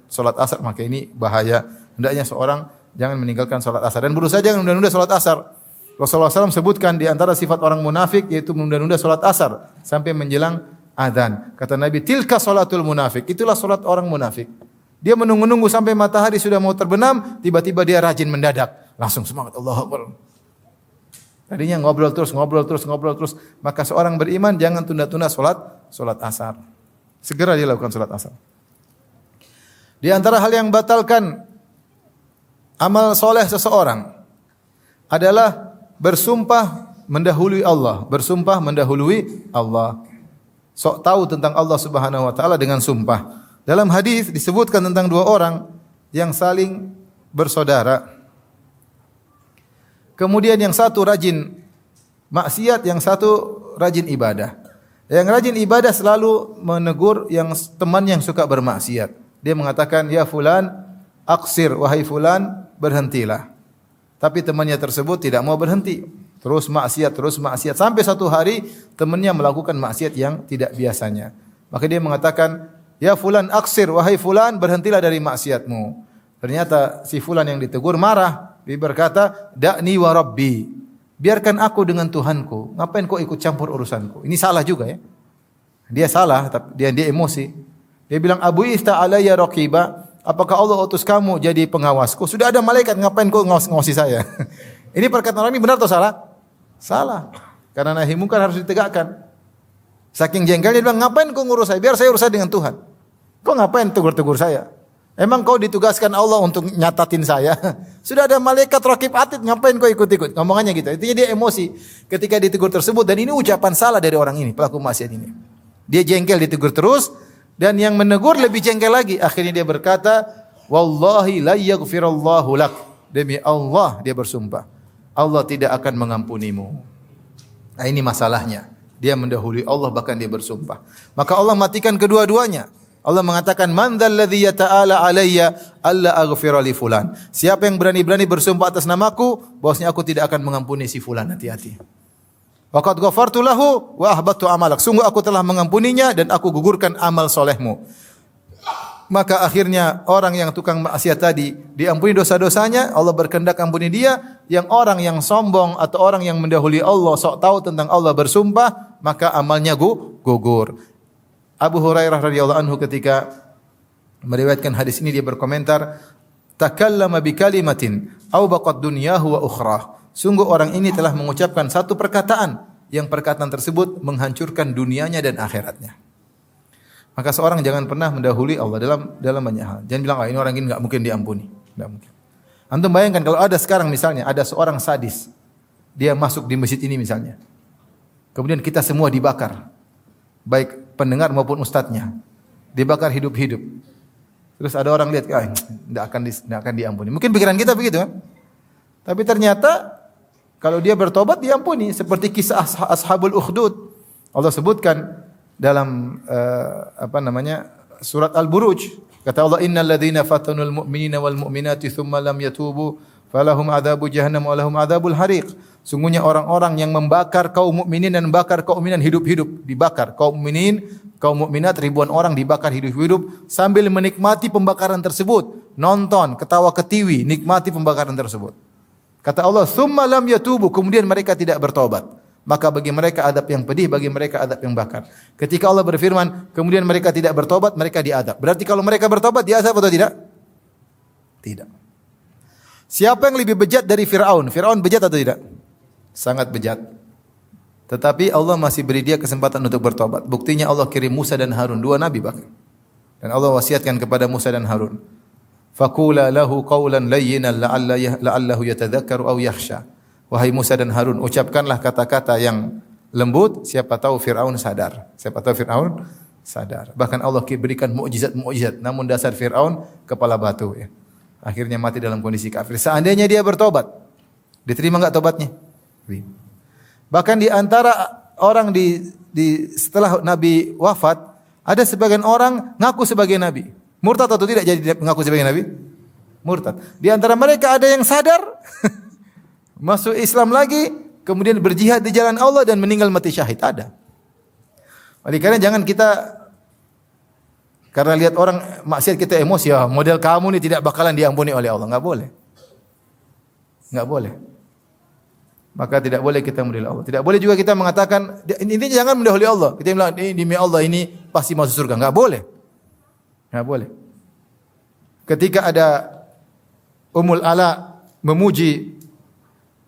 salat asar, maka ini bahaya. Hendaknya seorang jangan meninggalkan salat asar, dan berusaha jangan menunda-nunda salat asar. Rasulullah SAW sebutkan di antara sifat orang munafik yaitu menunda-nunda salat asar sampai menjelang adzan. Kata Nabi, tilka salatul munafik. Itulah salat orang munafik. Dia menunggu-nunggu sampai matahari sudah mau terbenam, tiba-tiba dia rajin mendadak. Langsung semangat, Allahu Akbar. Tadinya ngobrol terus. Maka seorang beriman jangan tunda-tunda salat asar. Segera dia lakukan salat asar. Di antara hal yang batalkan amal soleh seseorang adalah bersumpah mendahului Allah. Bersumpah mendahului Allah. Sok tahu tentang Allah Subhanahu wa taala dengan sumpah. Dalam hadis disebutkan tentang dua orang yang saling bersaudara. Kemudian yang satu rajin maksiat, yang satu rajin ibadah. Yang rajin ibadah selalu menegur yang teman yang suka bermaksiat. Dia mengatakan, "Ya fulan, aqsir, wahai fulan, berhentilah." Tapi temannya tersebut tidak mau berhenti. Terus maksiat. Sampai satu hari temannya melakukan maksiat yang tidak biasanya. Maka dia mengatakan, "Ya fulan aksir, wahai fulan, berhentilah dari maksiatmu." Ternyata si fulan yang ditegur marah. Dia berkata, "Da'ni wa rabbi." Biarkan aku dengan Tuhanku. Ngapain kau ikut campur urusanku? Ini salah juga ya. Dia salah, tapi dia emosi. Dia bilang, "Abu ista alayya raqiba." Apakah Allah utus kamu jadi pengawasku? Sudah ada malaikat, ngapain kau ngawasi saya? Ini perkataan orang ini benar atau salah? Salah. Karena nahi mungkar harus ditegakkan. Saking jengkelnya dia bilang, "Ngapain kau ngurus saya? Biar saya urusan dengan Tuhan. Kau ngapain tegur-tegur saya? Emang kau ditugaskan Allah untuk nyatatin saya? Sudah ada malaikat raqib atid, ngapain kau ikut-ikut?" Ngomongannya gitu. Intinya dia emosi ketika ditegur tersebut, dan ini ucapan salah dari orang ini, pelaku maksiat ini. Dia jengkel ditegur terus, dan yang menegur lebih jengkel lagi. Akhirnya dia berkata, "Wallahi la yaghfirallahu lak." Demi Allah dia bersumpah, Allah tidak akan mengampunimu. Nah, ini masalahnya. Dia mendahului Allah, bahkan dia bersumpah. Maka Allah matikan kedua-duanya. Allah mengatakan, "Man dzalladzi yata'ala alayya alla aghfira li fulan." Siapa yang berani-berani bersumpah atas namaku, bahwasanya aku tidak akan mengampuni si fulan, hati-hati. Wa qad ghafartu lahu wa ahbattu amalak. Sungguh aku telah mengampuninya dan aku gugurkan amal solehmu. Maka akhirnya orang yang tukang maksiat tadi diampuni dosa-dosanya, Allah berkehendak ampuni dia. Yang orang yang sombong atau orang yang mendahului Allah, sok tahu tentang Allah, bersumpah, maka amalnya gugur. Abu Hurairah radhiyallahu anhu ketika meriwayatkan hadis ini, dia berkomentar, "Takallama bi kalimatin aw baqad dunyahu wa ukhrah." Sungguh orang ini telah mengucapkan satu perkataan, yang perkataan tersebut menghancurkan dunianya dan akhiratnya. Maka seorang jangan pernah mendahului Allah dalam banyak hal. Jangan bilang, "Ah, ini orang ini enggak mungkin diampuni." Enggak mungkin. Antum bayangkan kalau ada sekarang misalnya ada seorang sadis, dia masuk di masjid ini misalnya. Kemudian kita semua dibakar. Baik pendengar maupun ustadznya. Dibakar hidup-hidup. Terus ada orang lihat, tidak akan diampuni. Mungkin pikiran kita begitu kan? Tapi ternyata kalau dia bertobat diampuni. Seperti kisah Ashabul Ukhdud. Allah sebutkan dalam surat Al-Buruj. Kata Allah, innal ladzina fatanul mu'minina wal mu'minati tsumma lam yatubu falahum adzabu jahannam wa lahum adzabul hariq. Sungguhnya orang-orang yang membakar kaum mukminin dan membakar kaum mukminan hidup-hidup, dibakar kaum mukminin, kaum mukminat ribuan orang dibakar hidup-hidup sambil menikmati pembakaran tersebut, nonton, ketawa ketiwi, nikmati pembakaran tersebut. Kata Allah, "Tsumma lam yatubu", kemudian mereka tidak bertobat. Maka bagi mereka adab yang pedih, bagi mereka adab yang bakar. Ketika Allah berfirman, kemudian mereka tidak bertobat, mereka diadab. Berarti kalau mereka bertobat, diazab atau tidak? Tidak. Siapa yang lebih bejat dari Fir'aun? Fir'aun bejat atau tidak? Sangat bejat. Tetapi Allah masih beri dia kesempatan untuk bertobat. Buktinya Allah kirim Musa dan Harun, dua nabi bahkan. Dan Allah wasiatkan kepada Musa dan Harun, "Faqula lahu qawlan layyinan la'allahu yatadhakkaru aw yakhsha." Wahai Musa dan Harun, ucapkanlah kata-kata yang lembut, siapa tahu Fir'aun sadar. Siapa tahu Fir'aun sadar. Bahkan Allah berikan mukjizat-mukjizat, namun dasar Fir'aun kepala batu ya. Akhirnya mati dalam kondisi kafir. Seandainya dia bertobat, diterima enggak tobatnya? Bahkan di antara orang setelah Nabi wafat, ada sebagian orang ngaku sebagai Nabi. Murtad atau tidak jadi mengaku sebagai Nabi? Murtad. Di antara mereka ada yang sadar, masuk Islam lagi, kemudian berjihad di jalan Allah dan meninggal mati syahid. Ada. Oleh karena jangan kita karena lihat orang maksiat kita emosi, ya model kamu ini tidak bakalan diampuni oleh Allah. Enggak boleh. Enggak boleh. Maka tidak boleh kita mendahului Allah. Tidak boleh juga kita mengatakan, ini jangan mendahului Allah. Kita bilang, ini demi Allah ini pasti masuk surga. Enggak boleh. Enggak boleh. Ketika ada Ummul Ala memuji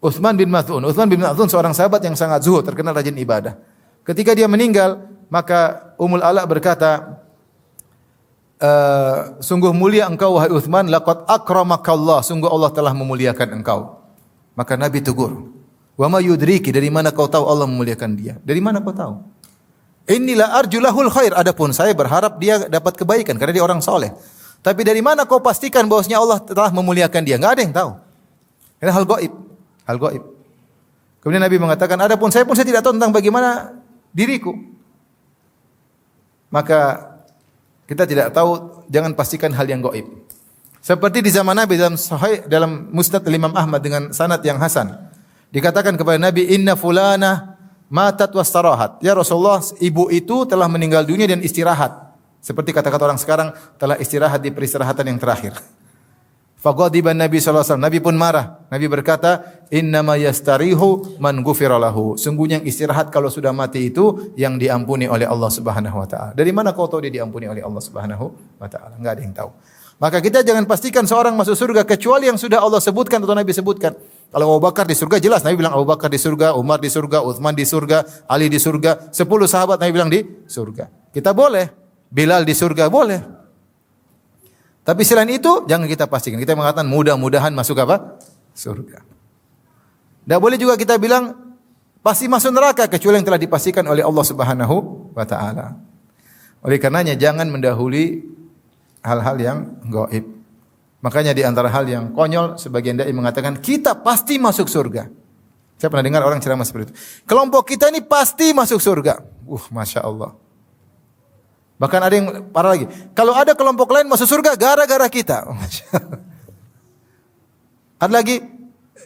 Utsman bin Maz'un. Utsman bin Maz'un seorang sahabat yang sangat zuhud, terkenal rajin ibadah. Ketika dia meninggal, maka Ummul Ala berkata, sungguh mulia engkau wahai Utsman, laqad akramakallah, sungguh Allah telah memuliakan engkau. Maka Nabi tegur, wa ma yudriki, dari mana kau tahu Allah memuliakan dia? Dari mana kau tahu? Inilah arjulahul khair, adapun saya berharap dia dapat kebaikan karena dia orang soleh. Tapi dari mana kau pastikan bahwasanya Allah telah memuliakan dia? Enggak ada yang tahu. Ini hal gaib. Hal gaib. Kemudian Nabi mengatakan, adapun saya pun saya tidak tahu tentang bagaimana diriku. Maka kita tidak tahu, jangan pastikan hal yang gaib. Seperti di zaman Nabi dalam Sahih, dalam Musnad Imam Ahmad dengan sanad yang hasan. Dikatakan kepada Nabi, inna fulana matat wastarahat. Ya Rasulullah, ibu itu telah meninggal dunia dan istirahat. Seperti kata-kata orang sekarang, telah istirahat di peristirahatan yang terakhir. Faqadiban Nabi sallallahu alaihi wasallam. Nabi pun marah. Nabi berkata, innama yastarihu man ghufira lahu. Sungguhnya yang istirahat kalau sudah mati itu yang diampuni oleh Allah Subhanahu wa taala. Dari mana kau tahu dia diampuni oleh Allah Subhanahu wa taala? Enggak ada yang tahu. Maka kita jangan pastikan seorang masuk surga kecuali yang sudah Allah sebutkan atau Nabi sebutkan. Kalau Abu Bakar di surga jelas, Nabi bilang Abu Bakar di surga, Umar di surga, Utsman di surga, Ali di surga, 10 sahabat Nabi bilang di surga. Kita boleh, Bilal di surga boleh. Tapi selain itu jangan kita pastikan. Kita mengatakan mudah-mudahan masuk apa? Surga. Tidak boleh juga kita bilang pasti masuk neraka kecuali yang telah dipastikan oleh Allah Subhanahu wa taala. Oleh karenanya jangan mendahului hal-hal yang gaib. Makanya di antara hal yang konyol, sebagian dai mengatakan kita pasti masuk surga. Saya pernah dengar orang ceramah seperti itu. Kelompok kita ini pasti masuk surga. Masya Allah. Bahkan ada yang parah lagi. Kalau ada kelompok lain masuk surga gara-gara kita. Ada lagi,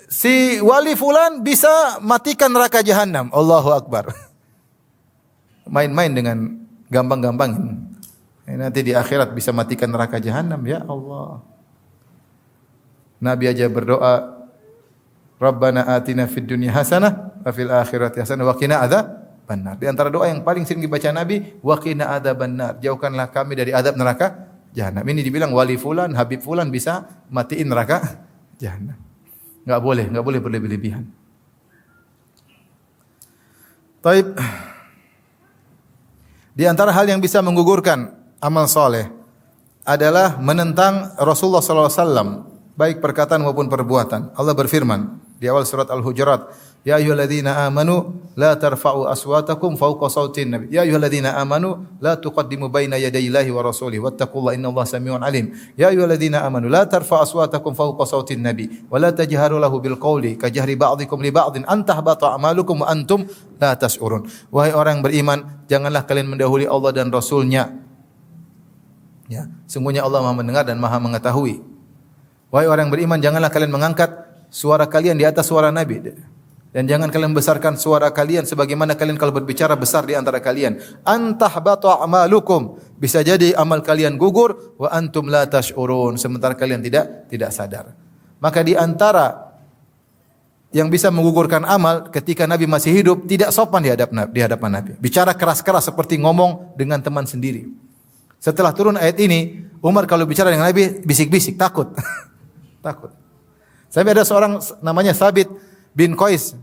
si wali fulan bisa matikan neraka jahanam. Allahu Akbar. Main-main dengan gampang-gampang. Nanti di akhirat bisa matikan neraka jahanam, ya Allah. Nabi aja berdoa, Rabbana atina fid dunya hasanah wa fil akhirati hasanah wa qina adzabannar. Di antara doa yang paling sering dibaca Nabi, wa qina adzabannar. Jauhkanlah kami dari adab neraka jahanam. Ini dibilang wali fulan, Habib fulan bisa matiin neraka jahanam. Enggak boleh berlebih-lebihan. Taib. Di antara hal yang bisa menggugurkan amal soleh adalah menentang Rasulullah sallallahu alaihi wasallam baik perkataan maupun perbuatan. Allah berfirman di awal surat Al-Hujurat, "Ya ayyuhalladzina amanu la tarfa'u aswatakum fawqa sautin nabi." Ya ayyuhalladzina amanu la tuqaddimu baina yadayillahi wa rasulihi wattaqullaha innallaha samiun alim. Ya ayyuhalladzina amanu la tarfa'u aswatakum fawqa sautin nabi wa la tajharu lahu bil qawli kajahri ba'dikum li ba'din an tahbata a'malukum wa antum la tash'urun. Wahai orang yang beriman, janganlah kalian mendahului Allah dan Rasul-Nya. Ya, sungguhnya Allah Maha mendengar dan Maha mengetahui. Wahai orang yang beriman, janganlah kalian mengangkat suara kalian di atas suara Nabi. Dan jangan kalian besarkan suara kalian sebagaimana kalian kalau berbicara besar di antara kalian. Antahbatu a'malukum. Bisa jadi amal kalian gugur wa antum la tash'urun, sementara kalian tidak sadar. Maka di antara yang bisa menggugurkan amal ketika Nabi masih hidup, tidak sopan di hadapan Nabi. Bicara keras-keras seperti ngomong dengan teman sendiri. Setelah turun ayat ini, Umar kalau bicara dengan Nabi bisik-bisik, takut. Takut. Sampai ada seorang namanya Sabit bin Qais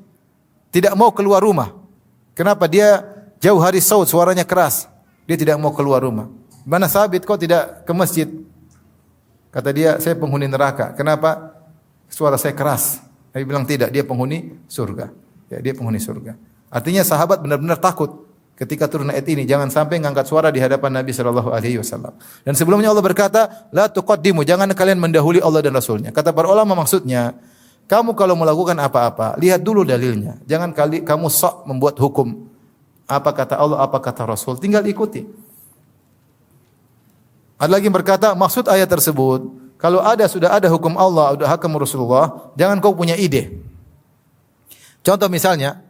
tidak mau keluar rumah. Kenapa? Dia jauh hari saud, suaranya keras. Dia tidak mau keluar rumah. Mana Sabit, kok tidak ke masjid? Kata dia, saya penghuni neraka. Kenapa? Suara saya keras. Nabi bilang tidak, dia penghuni surga. Ya, dia penghuni surga. Artinya sahabat benar-benar takut ketika turun ayat ini, jangan sampai ngangkat suara di hadapan Nabi sallallahu alaihi wasallam. Dan sebelumnya Allah berkata, la tuqaddimu, jangan kalian mendahului Allah dan Rasulnya. Kata para ulama maksudnya, kamu kalau melakukan apa-apa, lihat dulu dalilnya. Jangan kamu sok membuat hukum. Apa kata Allah, apa kata Rasul, tinggal ikuti. Ada lagi yang berkata, maksud ayat tersebut, kalau sudah ada hukum Allah, ada hukum Rasulullah, jangan kau punya ide. Contoh misalnya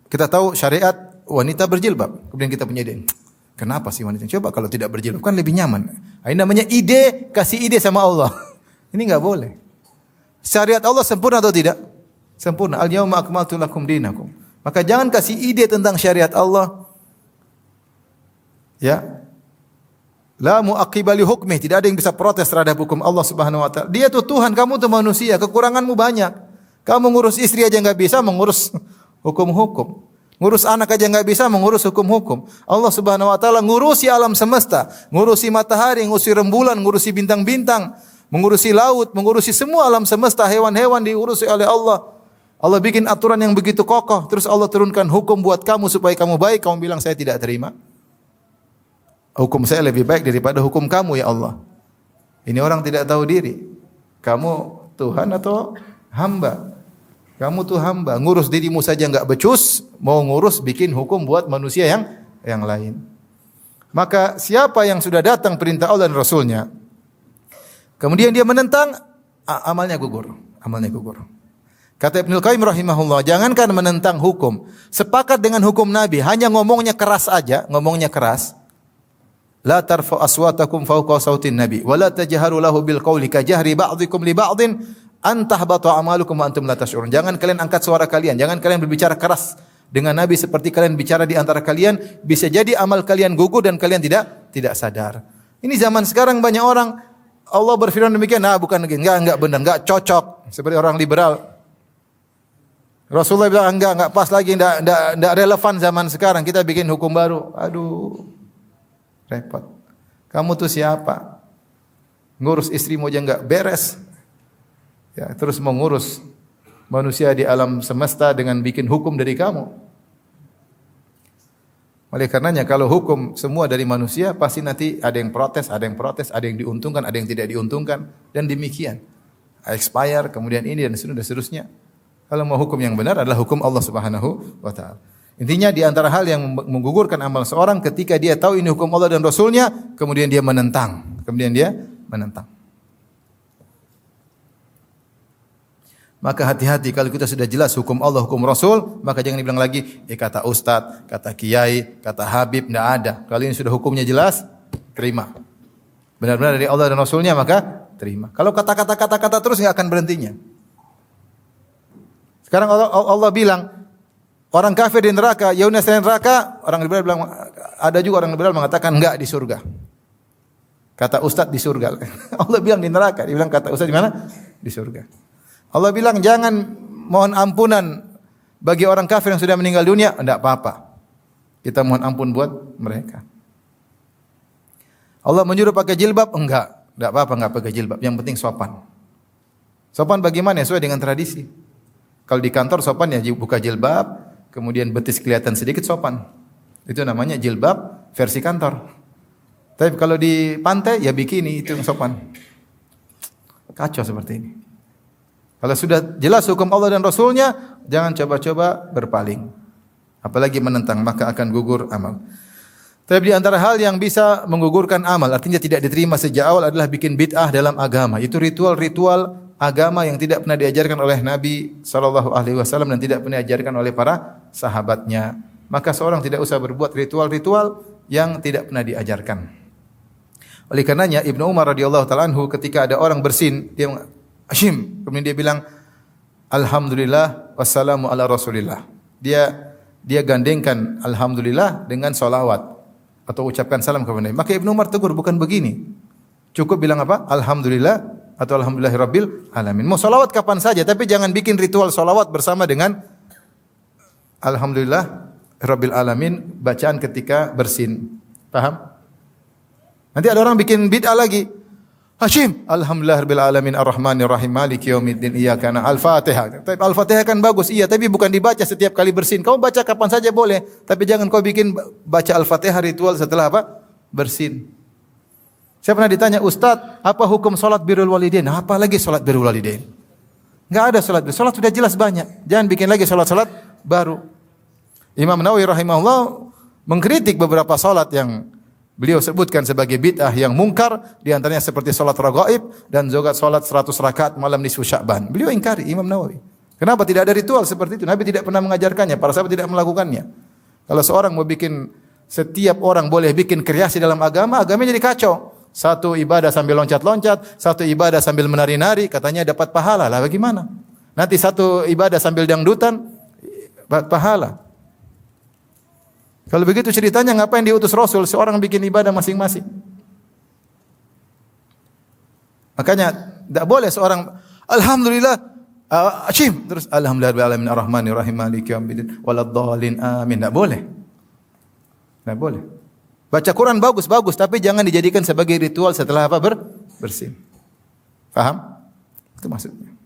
kita tahu syariat wanita berjilbab, kemudian kita punya ide. Kenapa sih wanita? Coba kalau tidak berjilbab kan lebih nyaman. Ini namanya ide, kasih ide sama Allah. Ini enggak boleh. Syariat Allah sempurna atau tidak? Sempurna. Al-yauma akmaltu lakum dinakum. Maka jangan kasih ide tentang syariat Allah. Ya. La mu'aqqiba li hukmih, tidak ada yang bisa protes terhadap hukum Allah Subhanahu wa taala. Dia tuh Tuhan, kamu tuh manusia, kekuranganmu banyak. Kamu ngurus istri aja enggak bisa, mengurus hukum-hukum. Ngurus anak aja enggak bisa, mengurus hukum-hukum. Allah Subhanahu wa taala ngurusi alam semesta, ngurusi matahari, ngurusi rembulan, ngurusi bintang-bintang, mengurusi laut, mengurusi semua alam semesta, hewan-hewan diurusi oleh Allah. Allah bikin aturan yang begitu kokoh, terus Allah turunkan hukum buat kamu supaya kamu baik, kamu bilang saya tidak terima. Hukum saya lebih baik daripada hukum kamu ya Allah. Ini orang tidak tahu diri. Kamu Tuhan atau hamba? Kamu tuh hamba, ngurus dirimu saja enggak becus, mau ngurus bikin hukum buat manusia yang lain. Maka siapa yang sudah datang perintah Allah dan Rasulnya, kemudian dia menentang, amalnya gugur. Kata Ibnu Qayyim rahimahullah, jangankan menentang hukum, sepakat dengan hukum Nabi, hanya ngomongnya keras aja, ngomongnya keras. La tarfa aswatakum fawqa sautin nabi wa la tajharu lahu bil qawli ka jahri ba'dikum li ba'din an tahbata a'malukum wa antum la tash'urun. Jangan kalian angkat suara kalian, jangan kalian berbicara keras dengan Nabi seperti kalian bicara di antara kalian, bisa jadi amal kalian gugur dan kalian tidak sadar. Ini zaman sekarang banyak orang Allah berfirman demikian, bukan enggak benar, enggak cocok, seperti orang liberal. Rasulullah bilang enggak pas lagi, enggak relevan zaman sekarang, kita bikin hukum baru. Aduh, repot. Kamu tuh siapa? Ngurus istrimu aja enggak beres. Ya, terus mengurus manusia di alam semesta dengan bikin hukum dari kamu. Oleh karenanya kalau hukum semua dari manusia, pasti nanti ada yang protes, ada yang diuntungkan, ada yang tidak diuntungkan, dan demikian. Expire, kemudian ini dan seterusnya. Kalau mau hukum yang benar adalah hukum Allah Subhanahu wa taala. Intinya di antara hal yang menggugurkan amal seorang ketika dia tahu ini hukum Allah dan Rasulnya, kemudian dia menentang. Maka hati-hati kalau kita sudah jelas hukum Allah, hukum Rasul, maka jangan dibilang lagi, kata Ustaz, kata Kiai, kata Habib, tidak ada. Kalau ini sudah hukumnya jelas, terima. Benar-benar dari Allah dan Rasulnya, maka terima. Kalau kata-kata terus nggak akan berhentinya. Sekarang Allah bilang, orang kafir di neraka, yaumna selain neraka, orang liberal bilang, ada juga orang liberal mengatakan enggak di surga. Kata Ustaz di surga. Allah bilang di neraka, dia bilang kata Ustaz di mana? Di surga. Allah bilang jangan mohon ampunan bagi orang kafir yang sudah meninggal dunia, enggak apa-apa. Kita mohon ampun buat mereka. Allah menyuruh pakai jilbab, enggak. Enggak apa-apa enggak pakai jilbab, yang penting sopan. Sopan bagaimana? Sesuai dengan tradisi. Kalau di kantor sopan ya buka jilbab, kemudian betis kelihatan sedikit sopan. Itu namanya jilbab versi kantor. Tapi kalau di pantai ya bikini, itu yang sopan. Kacau seperti ini. Kalau sudah jelas hukum Allah dan Rasulnya, jangan coba-coba berpaling. Apalagi menentang, maka akan gugur amal. Tapi di antara hal yang bisa menggugurkan amal, artinya tidak diterima sejak awal adalah bikin bid'ah dalam agama. Itu ritual-ritual agama yang tidak pernah diajarkan oleh Nabi SAW dan tidak pernah diajarkan oleh para sahabatnya. Maka seorang tidak usah berbuat ritual-ritual yang tidak pernah diajarkan. Oleh karenanya Ibnu Umar radhiyallahu taala anhu ketika ada orang bersin, dia Hashim, kemudian dia bilang alhamdulillah wassalamu ala rasulillah. Dia gandengkan alhamdulillah dengan salawat atau ucapkan salam kepada Nabi. Maka Ibnu Umar tegur, bukan begini. Cukup bilang apa? Alhamdulillah atau alhamdulillahirabbil alamin. Mau salawat kapan saja, tapi jangan bikin ritual salawat bersama dengan alhamdulillah rabbil alamin bacaan ketika bersin. Paham? Nanti ada orang bikin bid'ah lagi. Hashim, alhamdulillahirabbil alamin arrahmanir rahim maliki yaumiddin iyyaka na'budu al-Fatihah. Tapi al-Fatihah kan bagus, iya, tapi bukan dibaca setiap kali bersin. Kau baca kapan saja boleh, tapi jangan kau bikin baca al-Fatihah ritual setelah apa? Bersin. Saya pernah ditanya, Ustaz, apa hukum salat birrul walidain? Apa lagi salat birrul walidain? Enggak ada salat. Salat sudah jelas banyak. Jangan bikin lagi salat-salat baru. Imam Nawawi rahimahullah mengkritik beberapa salat yang beliau sebutkan sebagai bid'ah yang mungkar, di antaranya seperti salat raghaib dan juga salat 100 rakaat malam nisfu Sya'ban. Beliau ingkari, Imam Nawawi. Kenapa tidak ada ritual seperti itu? Nabi tidak pernah mengajarkannya, para sahabat tidak melakukannya. Kalau seorang mau bikin, setiap orang boleh bikin kreasi dalam agama, agamanya jadi kacau. Satu ibadah sambil loncat-loncat, satu ibadah sambil menari-nari, katanya dapat pahala. Lah bagaimana? Nanti satu ibadah sambil dangdutan, dapat pahala. Kalau begitu ceritanya ngapain diutus Rasul? Seorang bikin ibadah masing-masing. Makanya tidak boleh seorang alhamdulillah Hashim terus alhamdulillah alamin arrahmanir rahim maliki yaumiddin waladdallin amin. Tidak boleh. Tidak boleh. Baca Quran bagus tapi jangan dijadikan sebagai ritual setelah apa? Bersin. Paham? Itu maksudnya.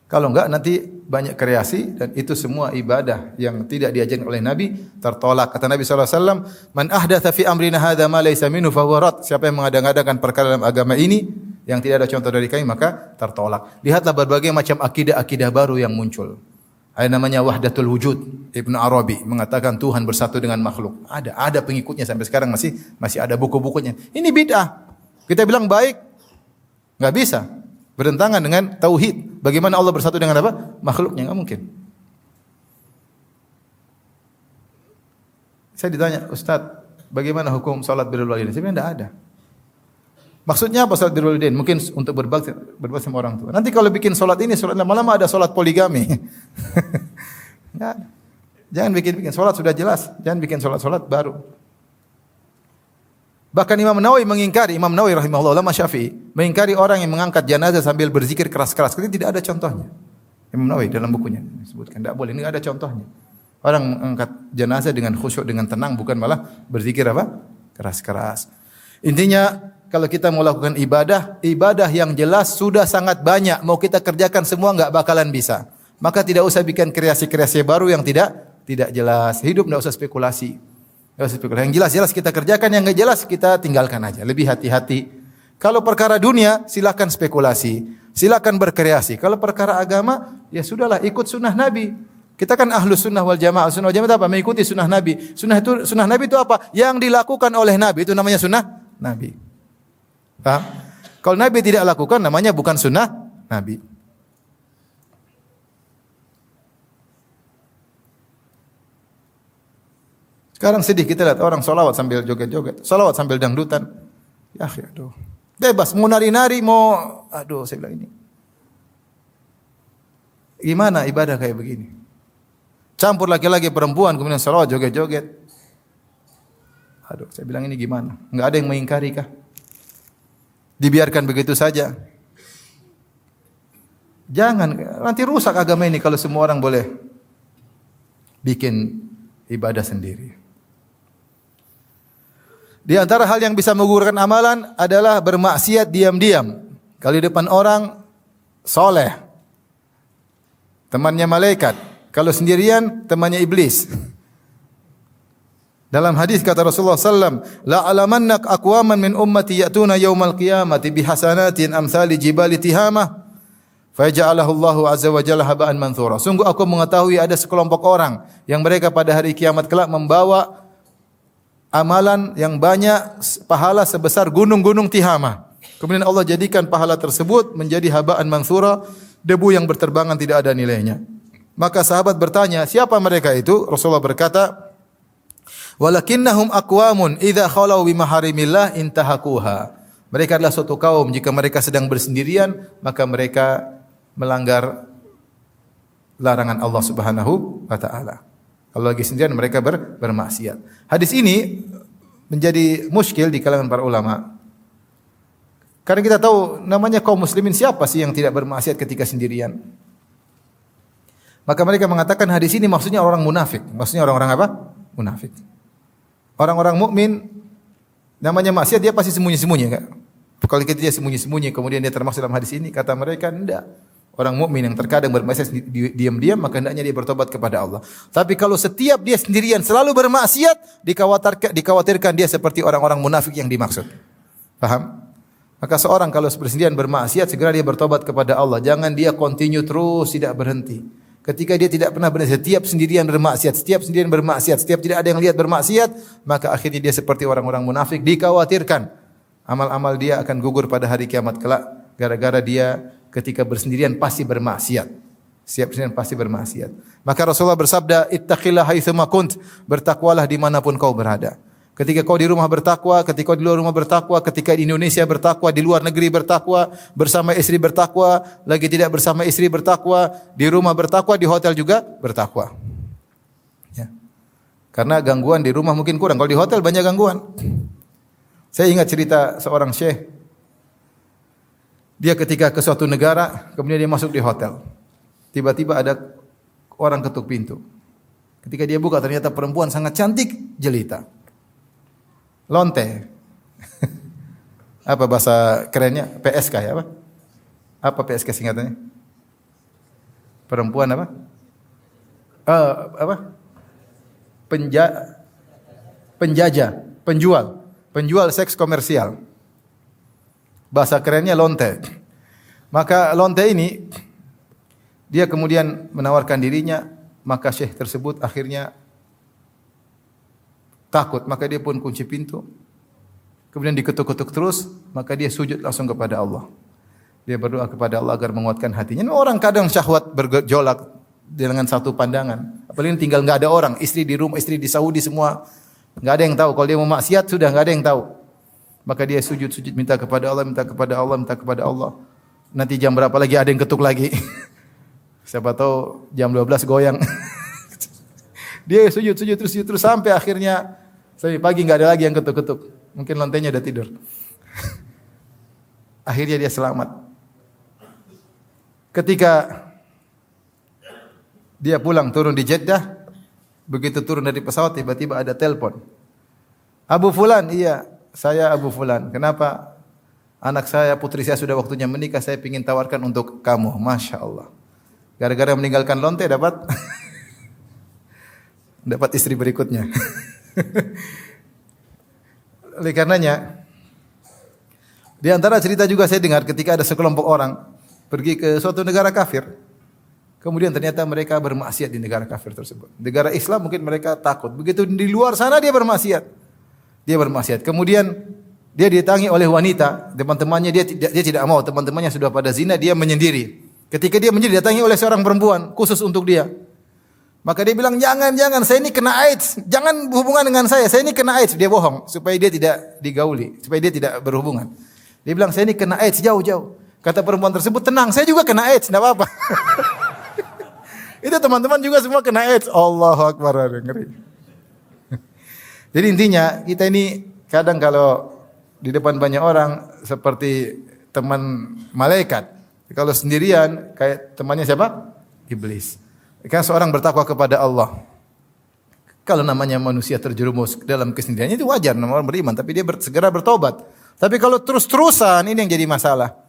Kalau enggak nanti banyak kreasi dan itu semua ibadah yang tidak diajarkan oleh Nabi tertolak. Kata Nabi SAW, "Man ahdatsa fi amrina hadza ma laysa minhu fa huwa rad." Siapa yang mengada-ngadakan perkara dalam agama ini yang tidak ada contoh dari kami maka tertolak. Lihatlah berbagai macam akidah-akidah baru yang muncul. Ada namanya wahdatul wujud. Ibnu Arabi mengatakan Tuhan bersatu dengan makhluk. Ada pengikutnya sampai sekarang masih ada buku-bukunya. Ini bid'ah. Kita bilang baik, enggak bisa. Bertentangan dengan tauhid. Bagaimana Allah bersatu dengan apa? Makhluknya, enggak mungkin. Saya ditanya, Ustaz, bagaimana hukum salat birrul walidain? Saya bilang enggak ada. Maksudnya apa salat birrul walidain? Mungkin untuk berbakti sama orang tua. Nanti kalau bikin salat ini, salat lama-lama ada salat poligami. Enggak ada. Jangan bikin salat sudah jelas, jangan bikin salat-salat baru. Bahkan Imam Nawawi mengingkari, Imam Nawawi rahimahullah ulama Syafi'i, mengingkari orang yang mengangkat jenazah sambil berzikir keras-keras. Ini tidak ada contohnya. Imam Nawawi dalam bukunya disebutkan tidak boleh, ini ada contohnya. Orang mengangkat jenazah dengan khusyuk, dengan tenang, bukan malah berzikir apa? Keras-keras. Intinya kalau kita mau lakukan ibadah yang jelas sudah sangat banyak. Mau kita kerjakan semua enggak bakalan bisa. Maka tidak usah bikin kreasi-kreasi baru yang tidak jelas. Hidup enggak usah spekulasi. Yang jelas-jelas kita kerjakan, yang enggak jelas kita tinggalkan aja. Lebih hati-hati. Kalau perkara dunia, silakan spekulasi, silakan berkreasi. Kalau perkara agama, ya sudahlah ikut sunnah Nabi. Kita kan ahlus sunnah wal jamaah. Sunnah wal jamaah itu apa? Mengikuti sunnah Nabi. Sunnah Nabi itu apa? Yang dilakukan oleh Nabi itu namanya sunnah Nabi. Paham? Kalau Nabi tidak lakukan, namanya bukan sunnah Nabi. Sekarang sedih kita lihat orang salawat sambil joget-joget, salawat sambil dangdutan. Ya, aduh. Bebas, mau nari-nari, saya bilang ini. Gimana ibadah kayak begini? Campur laki-laki perempuan, kemudian salawat joget-joget. Aduh, saya bilang ini gimana? Enggak ada yang mengingkari kah? Dibiarkan begitu saja. Jangan, nanti rusak agama ini kalau semua orang boleh bikin ibadah sendiri. Di antara hal yang bisa menggugurkan amalan adalah bermaksiat diam-diam. Kalau di depan orang soleh, temannya malaikat. Kalau sendirian, temannya iblis. Dalam hadis kata Rasulullah sallam, la alamannak aqwaman min ummati ya'tuna yaumal qiyamati bihasanatin amsali jibali tihamah faja'alahu Allahu azza wa jalla haba'an manthura. Sungguh aku mengetahui ada sekelompok orang yang mereka pada hari kiamat kelak membawa amalan yang banyak, pahala sebesar gunung-gunung Tihamah. Kemudian Allah jadikan pahala tersebut menjadi haba'an manthura, debu yang berterbangan tidak ada nilainya. Maka sahabat bertanya, siapa mereka itu? Rasulullah berkata, walakinnahum aqwamun idza khalau bi maharimillah intahakuha. Mereka adalah suatu kaum jika mereka sedang bersendirian maka mereka melanggar larangan Allah Subhanahu wa taala. Kalau lagi sendirian mereka bermaksiat. Hadis ini menjadi muskil di kalangan para ulama. Karena kita tahu namanya kaum muslimin siapa sih yang tidak bermaksiat ketika sendirian? Maka mereka mengatakan hadis ini maksudnya orang munafik. Maksudnya orang-orang apa? Munafik. Orang-orang mukmin namanya maksiat dia pasti sembunyi-sembunyi kan? Kalau dia sembunyi-sembunyi kemudian dia termasuk dalam hadis ini, kata mereka enggak. Orang mukmin yang terkadang bermaksiat diam-diam maka hendaknya dia bertobat kepada Allah. Tapi kalau setiap dia sendirian selalu bermaksiat, dikhawatirkan dia seperti orang-orang munafik yang dimaksud. Paham? Maka seorang kalau bersendirian bermaksiat segera dia bertobat kepada Allah. Jangan dia continue terus tidak berhenti. Ketika dia tidak pernah berhenti, setiap sendirian bermaksiat, setiap tidak ada yang lihat bermaksiat, maka akhirnya dia seperti orang-orang munafik. Dikhawatirkan amal-amal dia akan gugur pada hari kiamat kelak gara-gara dia ketika bersendirian pasti bermaksiat. Setiap sendirian pasti bermaksiat. Maka Rasulullah bersabda, "Ittaqillaha haitsuma kunt." Bertakwalah dimanapun kau berada. Ketika kau di rumah bertakwa, ketika kau di luar rumah bertakwa, ketika di Indonesia bertakwa, di luar negeri bertakwa, bersama istri bertakwa, lagi tidak bersama istri bertakwa, di rumah bertakwa, di hotel juga bertakwa. Ya. Karena gangguan di rumah mungkin kurang, kalau di hotel banyak gangguan. Saya ingat cerita seorang syekh. Dia ketika ke suatu negara, kemudian dia masuk di hotel. Tiba-tiba ada orang ketuk pintu. Ketika dia buka ternyata perempuan sangat cantik, jelita. Lonte. Apa bahasa kerennya? PSK ya apa? Apa PSK singkatannya? Perempuan apa? Apa? Penjajah, penjual seks komersial. Bahasa kerennya lonte. Maka lonte ini dia kemudian menawarkan dirinya, maka syekh tersebut akhirnya takut, maka dia pun kunci pintu. Kemudian diketuk-ketuk terus, maka dia sujud langsung kepada Allah. Dia berdoa kepada Allah agar menguatkan hatinya. Orang kadang syahwat bergejolak dengan satu pandangan. Apalagi tinggal enggak ada orang, istri di rumah, istri di Saudi semua enggak ada yang tahu. Kalau dia mau maksiat sudah enggak ada yang tahu. Maka dia sujud minta kepada Allah, minta kepada Allah. Nanti jam berapa lagi ada yang ketuk lagi. Siapa tahu jam 12 goyang. Dia sujud terus sampai akhirnya sampai pagi enggak ada lagi yang ketuk-ketuk. Mungkin lantainya udah tidur. Akhirnya dia selamat. Ketika dia pulang turun di Jeddah, begitu turun dari pesawat tiba-tiba ada telepon. Abu Fulan, iya, saya Abu Fulan. Kenapa? Anak saya, putri saya sudah waktunya menikah, saya ingin tawarkan untuk kamu. Masya Allah. Gara-gara meninggalkan lonte dapat istri berikutnya. Oleh karenanya, di antara cerita juga saya dengar ketika ada sekelompok orang pergi ke suatu negara kafir. Kemudian ternyata mereka bermaksiat di negara kafir tersebut. Negara Islam mungkin mereka takut. Begitu di luar sana dia bermaksiat. Kemudian dia didatangi oleh wanita, teman-temannya dia tidak mau, teman-temannya sudah pada zina, dia menyendiri. Ketika dia menyendiri didatangi oleh seorang perempuan khusus untuk dia. Maka dia bilang, jangan, saya ini kena AIDS. Jangan berhubungan dengan saya ini kena AIDS. Dia bohong, supaya dia tidak digauli, supaya dia tidak berhubungan. Dia bilang, saya ini kena AIDS, jauh. Kata perempuan tersebut, tenang, saya juga kena AIDS, tidak apa-apa. Itu teman-teman juga semua kena AIDS. Allahu Akbar, ngeri. Jadi intinya, kita ini kadang kalau di depan banyak orang, seperti teman malaikat. Kalau sendirian, kayak temannya siapa? Iblis. Kan seorang bertakwa kepada Allah. Kalau namanya manusia terjerumus dalam kesendiriannya itu wajar, namanya orang beriman, tapi dia segera bertobat. Tapi kalau terus-terusan ini yang jadi masalah.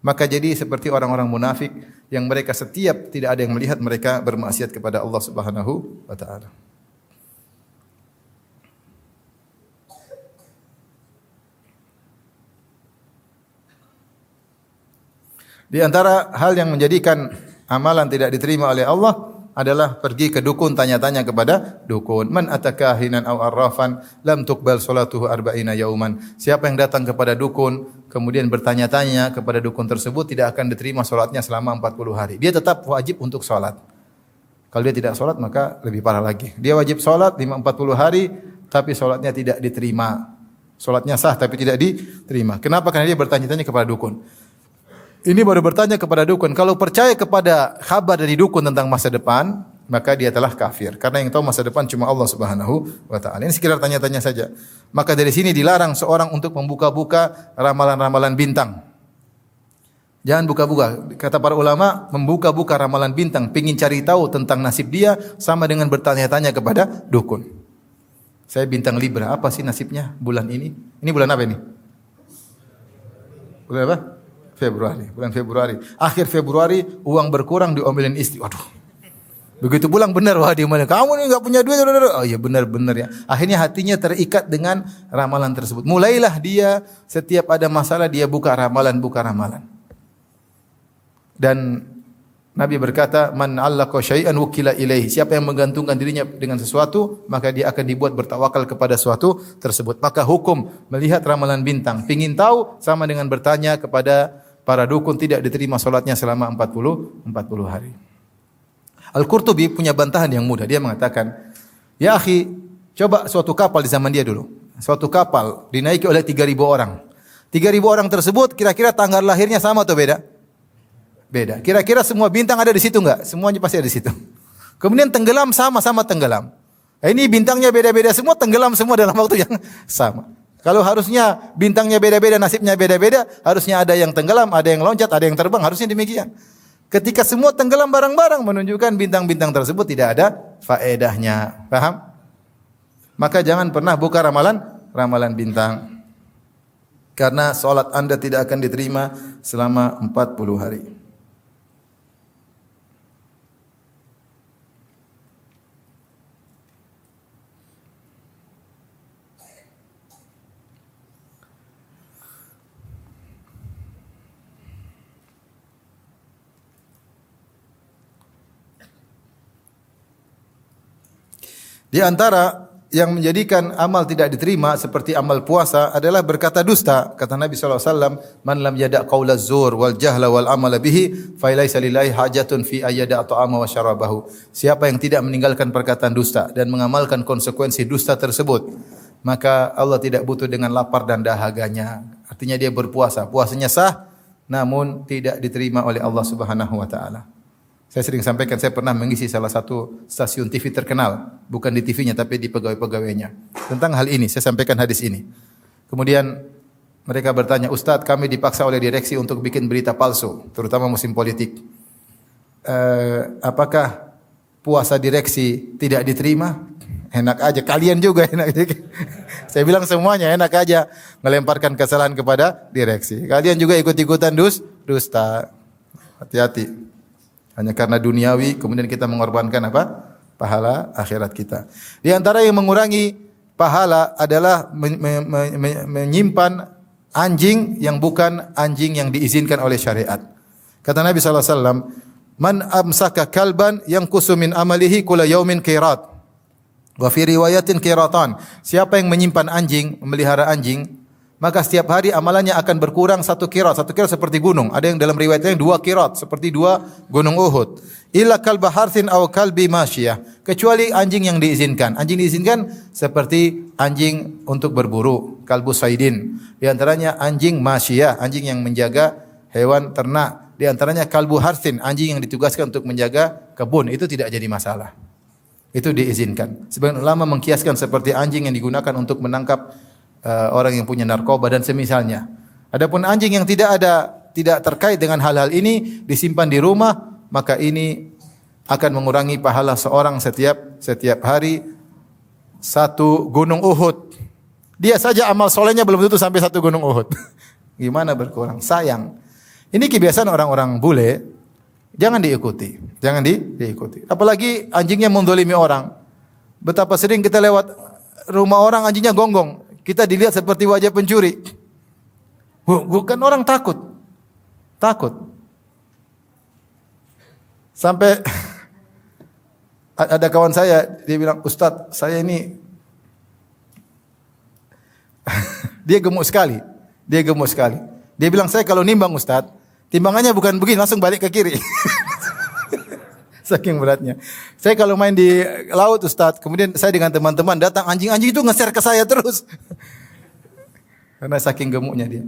Maka jadi seperti orang-orang munafik yang mereka setiap tidak ada yang melihat mereka bermaksiat kepada Allah Subhanahu wa taala. Di antara hal yang menjadikan amalan tidak diterima oleh Allah adalah pergi ke dukun, tanya-tanya kepada dukun. Man atakahinan aw arrafan lam tuqbal salatuhu arba'ina yauman. Siapa yang datang kepada dukun kemudian bertanya-tanya kepada dukun tersebut tidak akan diterima salatnya selama 40 hari. Dia tetap wajib untuk salat. Kalau dia tidak salat maka lebih parah lagi. Dia wajib salat 40 hari tapi salatnya tidak diterima. Salatnya sah tapi tidak diterima. Kenapa? Karena dia bertanya-tanya kepada dukun. Ini baru bertanya kepada dukun. Kalau percaya kepada kabar dari dukun tentang masa depan, maka dia telah kafir. Karena yang tahu masa depan cuma Allah Subhanahu wa taala. Ini sekedar tanya-tanya saja. Maka dari sini dilarang seorang untuk membuka-buka ramalan-ramalan bintang. Jangan buka-buka. Kata para ulama, membuka-buka ramalan bintang, pengin cari tahu tentang nasib dia sama dengan bertanya-tanya kepada dukun. Saya bintang Libra, apa sih nasibnya bulan ini? Ini bulan apa ini? Bulan apa? Bulan Februari. Akhir Februari uang berkurang diomelin istri. Waduh. Begitu pulang benar wah diomelin. Kamu ini enggak punya duit. Oh iya benar ya. Akhirnya hatinya terikat dengan ramalan tersebut. Mulailah dia setiap ada masalah dia buka ramalan. Dan Nabi berkata, "Man 'allaqa syai'an wukila ilaihi." Siapa yang menggantungkan dirinya dengan sesuatu, maka dia akan dibuat bertawakal kepada sesuatu tersebut. Maka hukum melihat ramalan bintang, pengin tahu sama dengan bertanya kepada para dukun, tidak diterima salatnya selama 40 hari. Al-Qurtubi punya bantahan yang mudah. Dia mengatakan, "Ya akhi, coba suatu kapal di zaman dia dulu. Suatu kapal dinaiki oleh 3.000 orang. 3.000 orang tersebut kira-kira tanggal lahirnya sama atau beda? Beda. Kira-kira semua bintang ada di situ enggak? Semuanya pasti ada di situ. Kemudian tenggelam sama-sama tenggelam. Ini bintangnya beda-beda semua, tenggelam semua dalam waktu yang sama. Kalau harusnya bintangnya beda-beda, nasibnya beda-beda, harusnya ada yang tenggelam, ada yang loncat, ada yang terbang, harusnya demikian. Ketika semua tenggelam bareng-bareng menunjukkan bintang-bintang tersebut tidak ada faedahnya. Paham? Maka jangan pernah buka ramalan bintang. Karena salat Anda tidak akan diterima selama 40 hari. Di antara yang menjadikan amal tidak diterima seperti amal puasa adalah berkata dusta. Kata Nabi SAW, "Man lam yada' qawla zur wal jahla wal amala bihi, fa laisa lillahi hajatun fi ayyada' ta'ama wa syarabahu." Siapa yang tidak meninggalkan perkataan dusta dan mengamalkan konsekuensi dusta tersebut, maka Allah tidak butuh dengan lapar dan dahaganya. Artinya dia berpuasa, puasanya sah namun tidak diterima oleh Allah Subhanahu wa taala. Saya sering sampaikan, saya pernah mengisi salah satu stasiun TV terkenal, bukan di TV-nya tapi di pegawai-pegawainya. Tentang hal ini, saya sampaikan hadis ini. Kemudian mereka bertanya, "Ustadz, kami dipaksa oleh direksi untuk bikin berita palsu, terutama musim politik. Apakah puasa direksi tidak diterima?" Enak aja, kalian juga enak. Saya bilang semuanya enak aja melemparkan kesalahan kepada direksi. Kalian juga ikut-ikutan dusta. Hati-hati. Hanya karena duniawi, kemudian kita mengorbankan apa? Pahala akhirat kita. Di antara yang mengurangi pahala adalah menyimpan anjing yang bukan anjing yang diizinkan oleh syariat. Kata Nabi SAW, "Man amsaka kalban yang kusumin amalihi kula yaumin qirat." Wa fi riwayatin qiratan. Siapa yang menyimpan anjing, memelihara anjing, maka setiap hari amalannya akan berkurang 1 qirat. 1 qirat seperti gunung. Ada yang dalam riwayatnya 2 qirat seperti 2 gunung Uhud. Illa kalba harthin aw kalbi masyiyah. Kecuali anjing yang diizinkan. Anjing diizinkan seperti anjing untuk berburu, kalbu saidin. Di antaranya anjing masyiyah, anjing yang menjaga hewan ternak. Di antaranya kalbu harthin, anjing yang ditugaskan untuk menjaga kebun. Itu tidak jadi masalah. Itu diizinkan. Sebagian ulama mengkiaskan seperti anjing yang digunakan untuk menangkap orang yang punya narkoba dan semisalnya. Adapun anjing yang tidak terkait dengan hal-hal ini disimpan di rumah, maka ini akan mengurangi pahala seorang setiap hari satu gunung Uhud. Dia saja amal solehnya belum tentu sampai satu gunung Uhud. Gimana berkurang? Sayang. Ini kebiasaan orang-orang bule. Jangan diikuti. Jangan diikuti. Apalagi anjingnya mendolimi orang. Betapa sering kita lewat rumah orang anjingnya gonggong. Kita dilihat seperti wajah pencuri. Bukan orang takut. Takut. Sampai ada kawan saya, dia bilang, Ustadz, saya ini dia gemuk sekali. Dia gemuk sekali. Dia bilang, saya kalau nimbang Ustadz, timbangannya bukan begini, langsung balik ke kiri. Saking beratnya. Saya kalau main di laut Ustadz, kemudian saya dengan teman-teman datang, anjing-anjing itu ngeser ke saya terus. Karena saking gemuknya dia.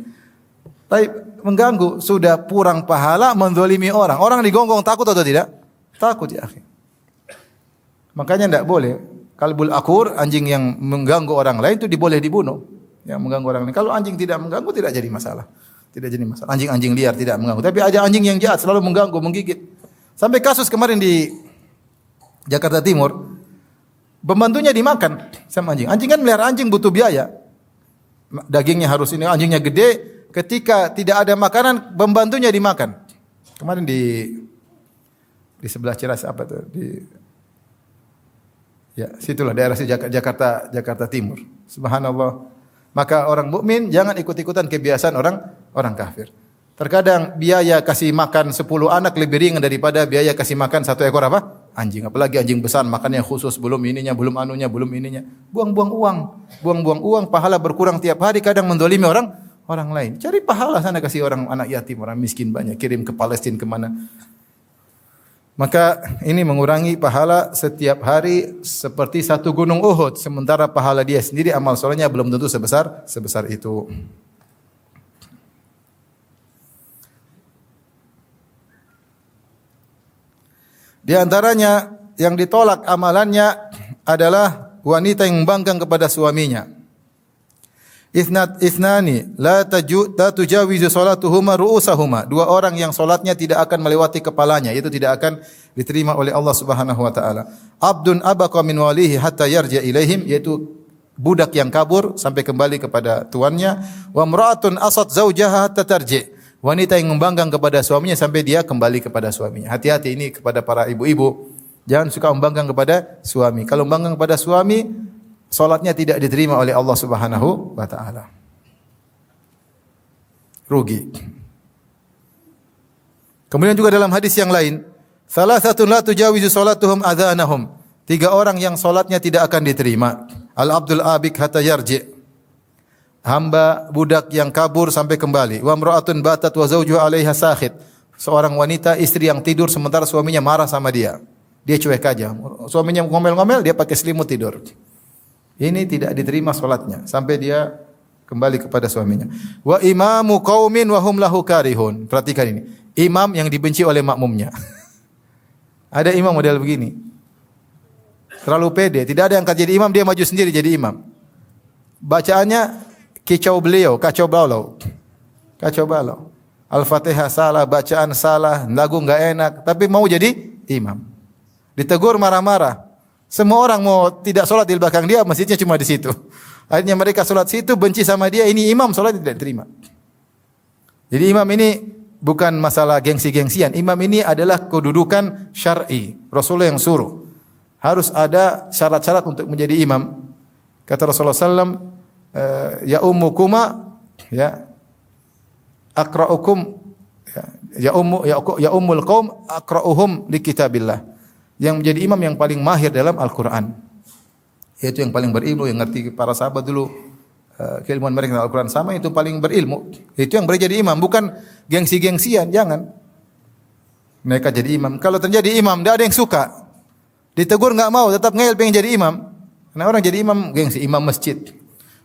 Tapi mengganggu, sudah kurang pahala menzalimi orang. Orang digonggong takut atau tidak? Takut ya akhi. Makanya tidak boleh. Kalbul akur, anjing yang mengganggu orang lain itu boleh dibunuh. Yang mengganggu orang lain. Kalau anjing tidak mengganggu tidak jadi masalah. Tidak jadi masalah. Anjing-anjing liar tidak mengganggu. Tapi ada anjing yang jahat selalu mengganggu, menggigit. Sampai kasus kemarin di Jakarta Timur, pembantunya dimakan sama anjing. Anjing kan melihara anjing butuh biaya. Dagingnya harus ini, anjingnya gede. Ketika tidak ada makanan, pembantunya dimakan. Kemarin di sebelah Ciras apa tuh? Situlah daerah Jakarta Timur. Subhanallah. Maka orang mukmin jangan ikut-ikutan kebiasaan orang kafir. Terkadang biaya kasih makan 10 anak lebih ringan daripada biaya kasih makan 1 ekor apa? Anjing. Apalagi anjing besar makannya khusus, belum ininya, belum anunya, belum ininya. Buang-buang uang. Buang-buang uang, pahala berkurang tiap hari, kadang mendolimi orang lain. Cari pahala sana, kasih orang anak yatim, orang miskin banyak, kirim ke Palestina kemana. Maka ini mengurangi pahala setiap hari seperti satu gunung Uhud. Sementara pahala dia sendiri amal solehnya belum tentu sebesar itu. Di antaranya yang ditolak amalannya adalah wanita yang membangkang kepada suaminya. Ithnani la tujawizu salatuhuma ru'usahuma. 2 orang yang salatnya tidak akan melewati kepalanya, itu tidak akan diterima oleh Allah Subhanahu wa taala. Abdun abaqa min walihi hatta yarja ilaihim, yaitu budak yang kabur sampai kembali kepada tuannya. Wa imra'atun asat zaujaha hatta tarji. Wanita yang membangkang kepada suaminya sampai dia kembali kepada suaminya. Hati-hati ini kepada para ibu-ibu. Jangan suka membangkang kepada suami. Kalau membangkang kepada suami, salatnya tidak diterima oleh Allah Subhanahu wa taala. Rugi. Kemudian juga dalam hadis yang lain, salasatun la tujawizu salatuhum adhanahum. 3 orang yang salatnya tidak akan diterima. Al-abdul abik hatta yarji. Hamba budak yang kabur sampai kembali. Wa imra'atun batat wa zawjuha 'alaiha sakhit. Seorang wanita istri yang tidur sementara suaminya marah sama dia. Dia cuek aja. Suaminya ngomel-ngomel, dia pakai selimut tidur. Ini tidak diterima salatnya sampai dia kembali kepada suaminya. Wa imamu qaumin wa hum lahu karihun. Perhatikan ini. Imam yang dibenci oleh makmumnya. Ada imam model begini. Terlalu pede, tidak ada yang angkat jadi imam, dia maju sendiri jadi imam. Bacaannya kicau beliau, kacau balau. Kacau balau. Al-Fatihah salah, bacaan salah, lagu enggak enak, tapi mau jadi imam. Ditegur marah-marah. Semua orang mau tidak sholat di belakang dia, masjidnya cuma di situ. Akhirnya mereka sholat situ, benci sama dia, ini imam sholat tidak diterima. Jadi imam ini bukan masalah gengsi-gengsian. Imam ini adalah kedudukan syar'i. Rasulullah yang suruh. Harus ada syarat-syarat untuk menjadi imam. Kata Rasulullah SAW, ya ummukuma, ya akra'ukum, ya ummul qaum akra'uhum li kitabillah. Yang menjadi imam yang paling mahir dalam Al-Quran. Yaitu yang paling berilmu, yang ngerti para sahabat dulu keilmuan mereka dalam Al-Quran sama, itu paling berilmu. Itu yang boleh jadi imam, bukan gengsi-gengsian, jangan. Mereka jadi imam. Kalau terjadi imam, tidak ada yang suka. Ditegur enggak mau, tetap ngeyel pengen jadi imam. Karena orang jadi imam gengsi, imam masjid.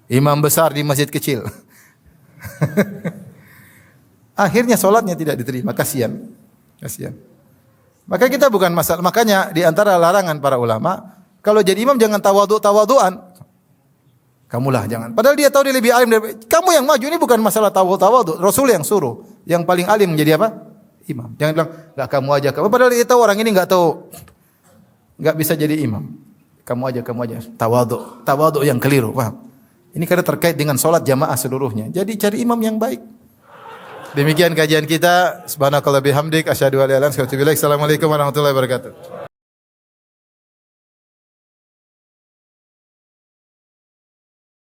Imam besar di masjid kecil. Akhirnya solatnya tidak diterima, kasihan. Kasihan. Maka kita bukan masalah. Makanya di antara larangan para ulama, kalau jadi imam jangan tawadhu-tawadhuan. Kamulah jangan. Padahal dia tahu dia lebih alim dari kamu yang maju. Ini bukan masalah tawadhu. Rasul yang suruh. Yang paling alim menjadi apa? Imam. Jangan bilang enggak kamu aja. Padahal dia tahu orang ini enggak tahu, enggak bisa jadi imam. kamu aja. Tawadhu yang keliru, paham? Ini karena terkait dengan salat jamaah seluruhnya. Jadi cari imam yang baik. Demikian kajian kita. Subhanakallah bihamdik asyhadu an la ilaha illa anta astaghfiruka wa atubu ilaik. Assalamualaikum warahmatullahi wabarakatuh.